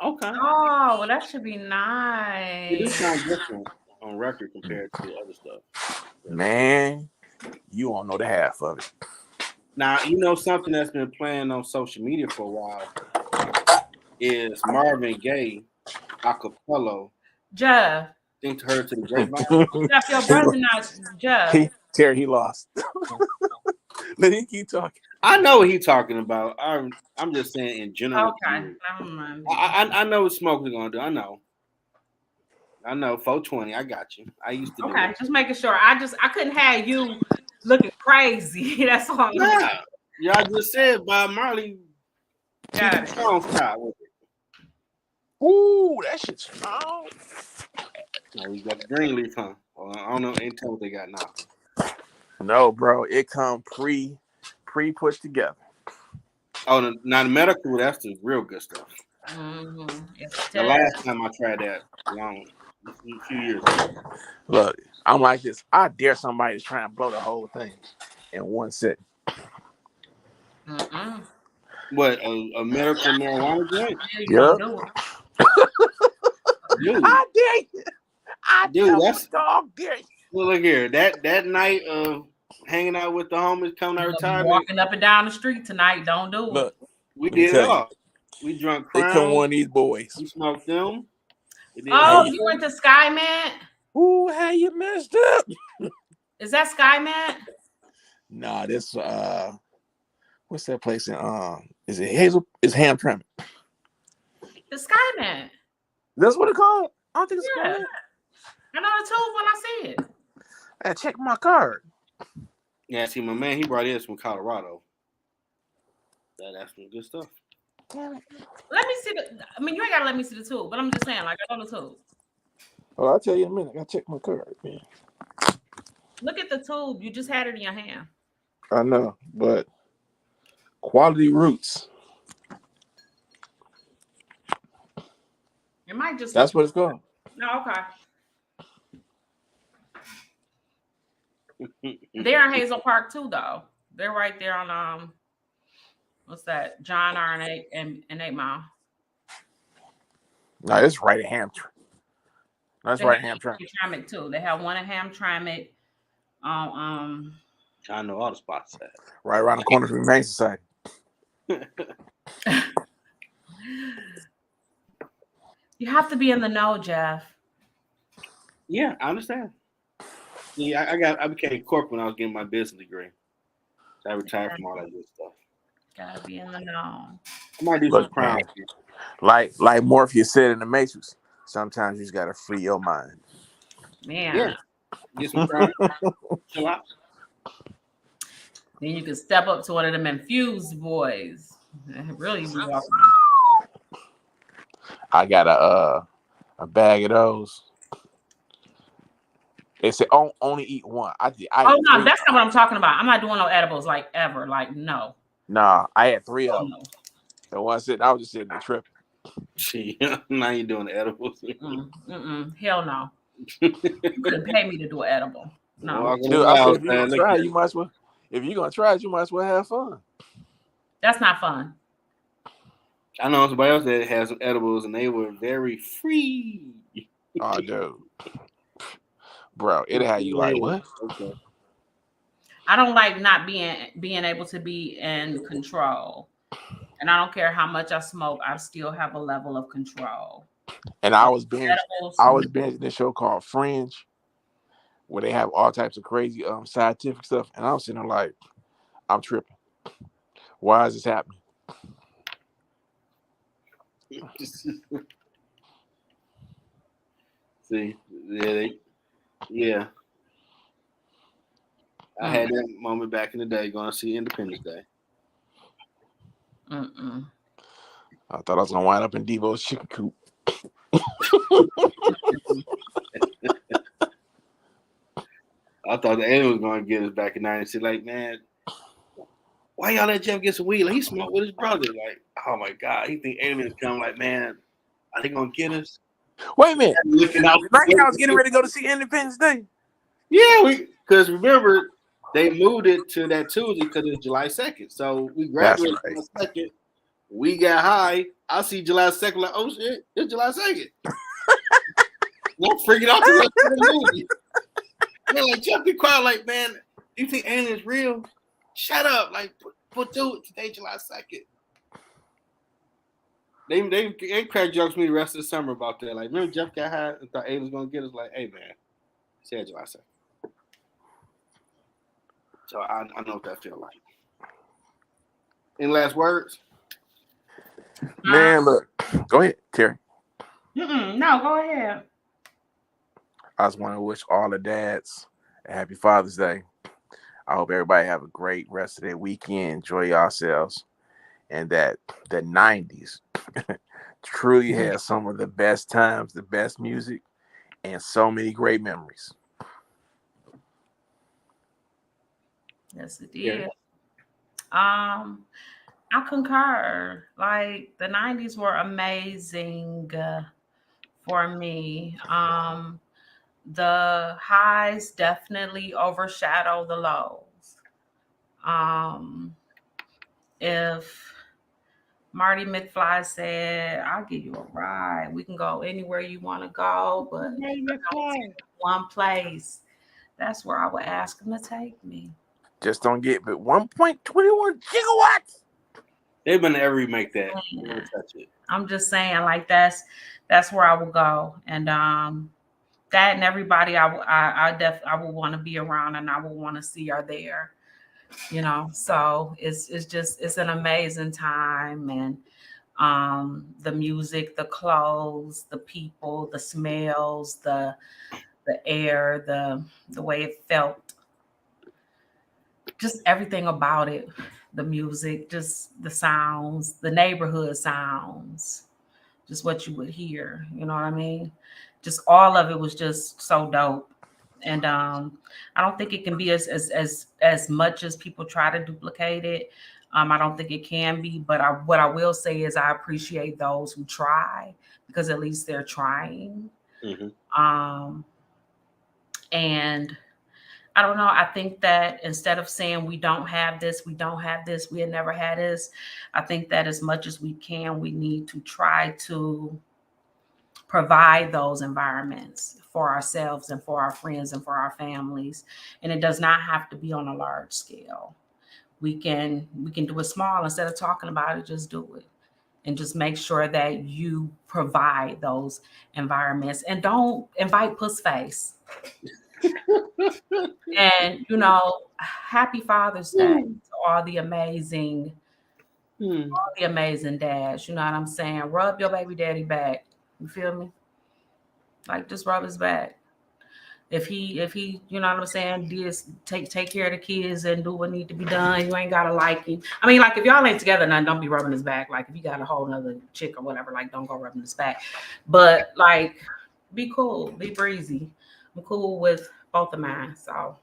Speaker 1: Okay.
Speaker 2: Oh, well, that should be
Speaker 1: It do
Speaker 2: nice.
Speaker 1: sound different on record compared to other stuff.
Speaker 3: Man, you won't know the half of it.
Speaker 1: Now, you know something that's been playing on social media for a while is Marvin Gaye acapella.
Speaker 2: Jeff.
Speaker 1: Think to her to the grapevine.
Speaker 2: Jeff, your brother not Jeff.
Speaker 3: Terry, he lost. Let him keep talking.
Speaker 1: I know what he's talking about. I'm just saying in general.
Speaker 2: Okay. Never mind.
Speaker 1: I know what Smoke is gonna do. I know 420. I got you. I used to do
Speaker 2: Okay,
Speaker 1: it.
Speaker 2: just making sure. I couldn't have you looking crazy. That's all.
Speaker 1: Yeah. Y'all just said Bob Marley.
Speaker 2: Got it.
Speaker 1: Song style with it.
Speaker 3: Ooh, that shit's strong.
Speaker 1: No, we got the green leaf, huh? Well, I don't know. Ain't tell what they got now.
Speaker 3: No, bro, it come pre put together.
Speaker 1: Oh, now the medical, that's the real good stuff.
Speaker 2: Mm-hmm.
Speaker 1: The last time I tried that, a few years ago.
Speaker 3: Look, I'm like this. I dare somebody to try and blow the whole thing in one set.
Speaker 2: Mm-mm.
Speaker 1: What, a medical marijuana joint?
Speaker 3: Yep.
Speaker 1: Dude,
Speaker 3: I dare you.
Speaker 1: Dude, that's
Speaker 3: dog dare you.
Speaker 1: Well, look here. That night of hanging out with the homies coming out of retirement,
Speaker 2: walking up and down the street tonight. Don't do it.
Speaker 3: Look,
Speaker 1: we did it all. We drunk
Speaker 3: They
Speaker 1: Crown.
Speaker 3: come one of these boys.
Speaker 1: We smoked them.
Speaker 2: Oh, you went to Skyman?
Speaker 3: Ooh, how you messed up?
Speaker 2: Is that Skyman?
Speaker 3: Nah, this what's that place in is it Hazel? It's Hamtramck.
Speaker 2: The Skyman.
Speaker 3: That's what it called? I don't think it's
Speaker 2: Yeah.
Speaker 3: Skyman.
Speaker 2: I know the tube when I see it.
Speaker 3: I check my card.
Speaker 1: Yeah, see, my man, he brought this from Colorado. That's some good stuff.
Speaker 2: Let me see I mean, you ain't gotta let me see the tube, but I'm just saying, like, I know the tube.
Speaker 3: Oh, I'll tell you in a minute. I gotta check my card, man.
Speaker 2: Look at the tube. You just had it in your hand.
Speaker 3: I know, but quality roots.
Speaker 2: It might just.
Speaker 3: That's what it's called.
Speaker 2: No, okay. They're in Hazel Park too, though. They're right there on what's that? John R. and 8 Mile.
Speaker 3: No, it's right at Hamtramck. That's right at Hamtramck.
Speaker 2: Hamtramck too. They have one at Hamtramck.
Speaker 1: I know all the spots.
Speaker 3: Right around the corner from Humane Society.
Speaker 2: You have to be in the know, Jeff.
Speaker 1: Yeah, I understand. Yeah, I became corporate when I was getting my business degree. So I retired from all that good stuff.
Speaker 2: Gotta be in the know.
Speaker 1: I might do some Crown.
Speaker 3: Like Morpheus said in the Matrix, sometimes you just gotta free your mind.
Speaker 2: Man.
Speaker 1: Yeah. Get some Crown. Chill out.
Speaker 2: Then you can step up to one of them infused boys. Really be walking.
Speaker 3: I got a bag of those. They said only eat one. I
Speaker 2: no, that's not what I'm talking about. I'm not doing no edibles like ever. Like no.
Speaker 3: Nah, I had 3 of them. No. So I said I was just sitting there tripping.
Speaker 1: Gee, now you're doing the edibles.
Speaker 2: Hell no. You couldn't pay me to do an edible. No,
Speaker 3: Dude, I said if you're gonna try it, you might as well. If you're gonna try it, you might as well have fun.
Speaker 2: that's not fun.
Speaker 1: I know somebody else that had some edibles and they were very free.
Speaker 3: Oh, dude, bro, it'll have you like what?
Speaker 1: Okay.
Speaker 2: I don't like not being able to be in control. And I don't care how much I smoke, I still have a level of control.
Speaker 3: And I was binging this show called Fringe, where they have all types of crazy scientific stuff, and I'm sitting there like, I'm tripping. Why is this happening?
Speaker 1: See, yeah. I had that moment back in the day going to see Independence Day.
Speaker 2: Mm-mm.
Speaker 3: I thought I was gonna wind up in Devo's chicken coop.
Speaker 1: I thought the alien was going to get us back in '96. Like, man, why y'all let Jeff get some weed? Like, he smoked with his brother. Like, oh my God, he think aliens come. Like, man, are they going to get us?
Speaker 3: Wait a minute.
Speaker 1: Looking out.
Speaker 3: Night I was getting ready to go to see Independence Day.
Speaker 1: Yeah, because remember, they moved it to that Tuesday because it's July 2nd. So we graduated July 2nd. We got high. I see July 2nd, like, oh shit, it's July 2nd. I'm freaking out the rest of the movie. Man, like, Jeff be quiet, like, man, you think aliens real? Shut up. Like, put through it today, July 2nd. They crack jokes me the rest of the summer about that. Like, remember Jeff got high and thought aliens was going to get us? Like, hey, man, said July 2nd. So I know what that feel like. Any last words?
Speaker 3: Man, look. Go ahead, Teri.
Speaker 2: No, go ahead.
Speaker 3: I just want to wish all the dads a happy Father's Day. I hope everybody have a great rest of their weekend. Enjoy yourselves. And that the 90s truly has some of the best times, the best music, and so many great memories.
Speaker 2: Yes, it did. I concur. Like, the 90s were amazing for me. The highs definitely overshadow the lows. If Marty McFly said, I'll give you a ride, we can go anywhere you want to go, but one place, that's where I would ask him to take me.
Speaker 3: Just don't get but 1.21 gigawatts.
Speaker 1: They've been to every remake that.
Speaker 2: Yeah.
Speaker 1: Touch it.
Speaker 2: I'm just saying, like, that's where I would go. And that and everybody I would want to be around and I would want to see are there. You know, so it's an amazing time. And the music, the clothes, the people, the smells, the air, the way it felt, just everything about it, the music, just the sounds, the neighborhood sounds, just what you would hear, you know what I mean? Just all of it was just so dope. And I don't think it can be as much as people try to duplicate it. I don't think it can be, but what I will say is I appreciate those who try, because at least they're trying. And I don't know. I think that instead of saying we don't have this, we had never had this, I think that as much as we can, we need to try to provide those environments for ourselves and for our friends and for our families. And it does not have to be on a large scale. We can do it small. Instead of talking about it, just do it. And just make sure that you provide those environments, and don't invite puss face. And, you know, happy Father's Day to all the amazing dads. You know what I'm saying? Rub your baby daddy back. You feel me? Like, just rub his back. If he, you know what I'm saying, did take care of the kids and do what need to be done, you ain't gotta like him. I mean, like, if y'all ain't together now, don't be rubbing his back. Like, if you got a whole nother chick or whatever, like, don't go rubbing his back. But, like, be cool, be breezy. I'm cool with both of mine. So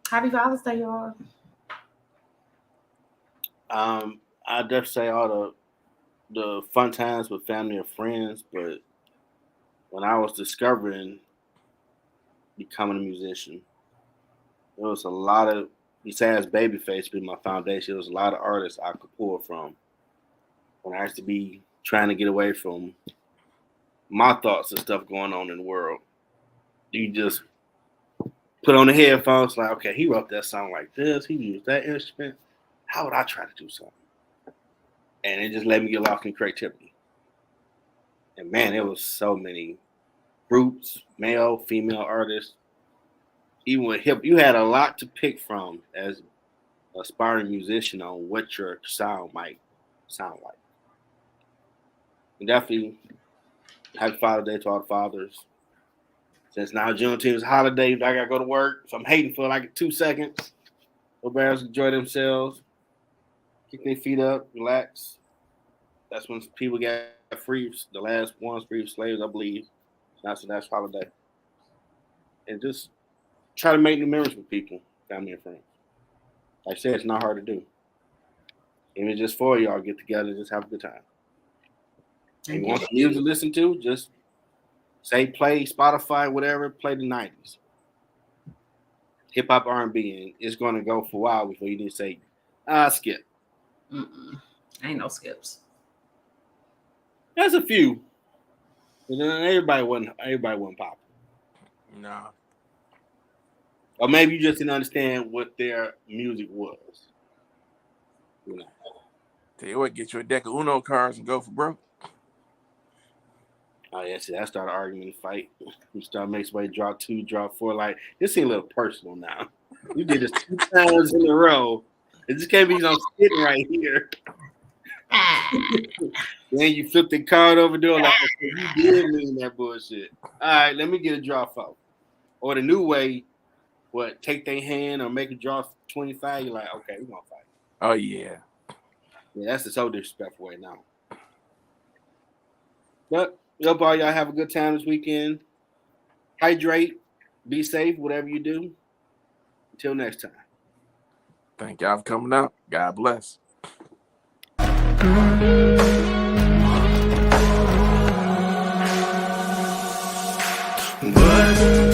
Speaker 2: happy Father's Day, y'all.
Speaker 1: I definitely say all the fun times with family and friends, but when I was discovering becoming a musician, there was a lot of, besides Babyface being my foundation, there was a lot of artists I could pull from when I used to be trying to get away from my thoughts and stuff going on in the world. You just put on the headphones, like, okay, he wrote that song like this, he used that instrument. How would I try to do something? And it just let me get lost in creativity. And man, there was so many groups, male, female artists. Even with hip, you had a lot to pick from as an aspiring musician on what your sound might sound like. And definitely happy Father's Day to all the fathers. Since now Juneteenth is a holiday, I gotta go to work, so I'm hating for like 2 seconds. Everybody else enjoy themselves, kick their feet up, relax. That's when people got free. The last ones free slaves, I believe. That's the next holiday, and just try to make new memories with people, family and friends. Like I said, it's not hard to do. Even just 4 of y'all get together, just have a good time. And you want some music to listen to, just say play Spotify, whatever, play the 90s. Hip hop R&B, and it's going to go for a while before you need to say, skip.
Speaker 2: Ain't no skips.
Speaker 1: There's a few. But then everybody wasn't popular.
Speaker 3: No.
Speaker 1: Or maybe you just didn't understand what their music was. You know.
Speaker 3: Tell you what, get you a deck of Uno cards and go for broke.
Speaker 1: Oh, yeah, see, that started arguing the fight. You start making somebody draw 2, draw 4. Like, this seems a little personal now. You did this 2 times in a row. It just can't be I'm sitting right here. Then you flip the card over there like, okay, you did mean that bullshit. All right, let me get a draw 4. Or the new way, take their hand or make a draw 25. You're like, okay, we're going to fight.
Speaker 3: Oh, yeah.
Speaker 1: Yeah, that's the so disrespectful way now. But we hope all y'all have a good time this weekend. Hydrate, be safe, whatever you do. Until next time.
Speaker 3: Thank y'all for coming out. God bless.
Speaker 4: But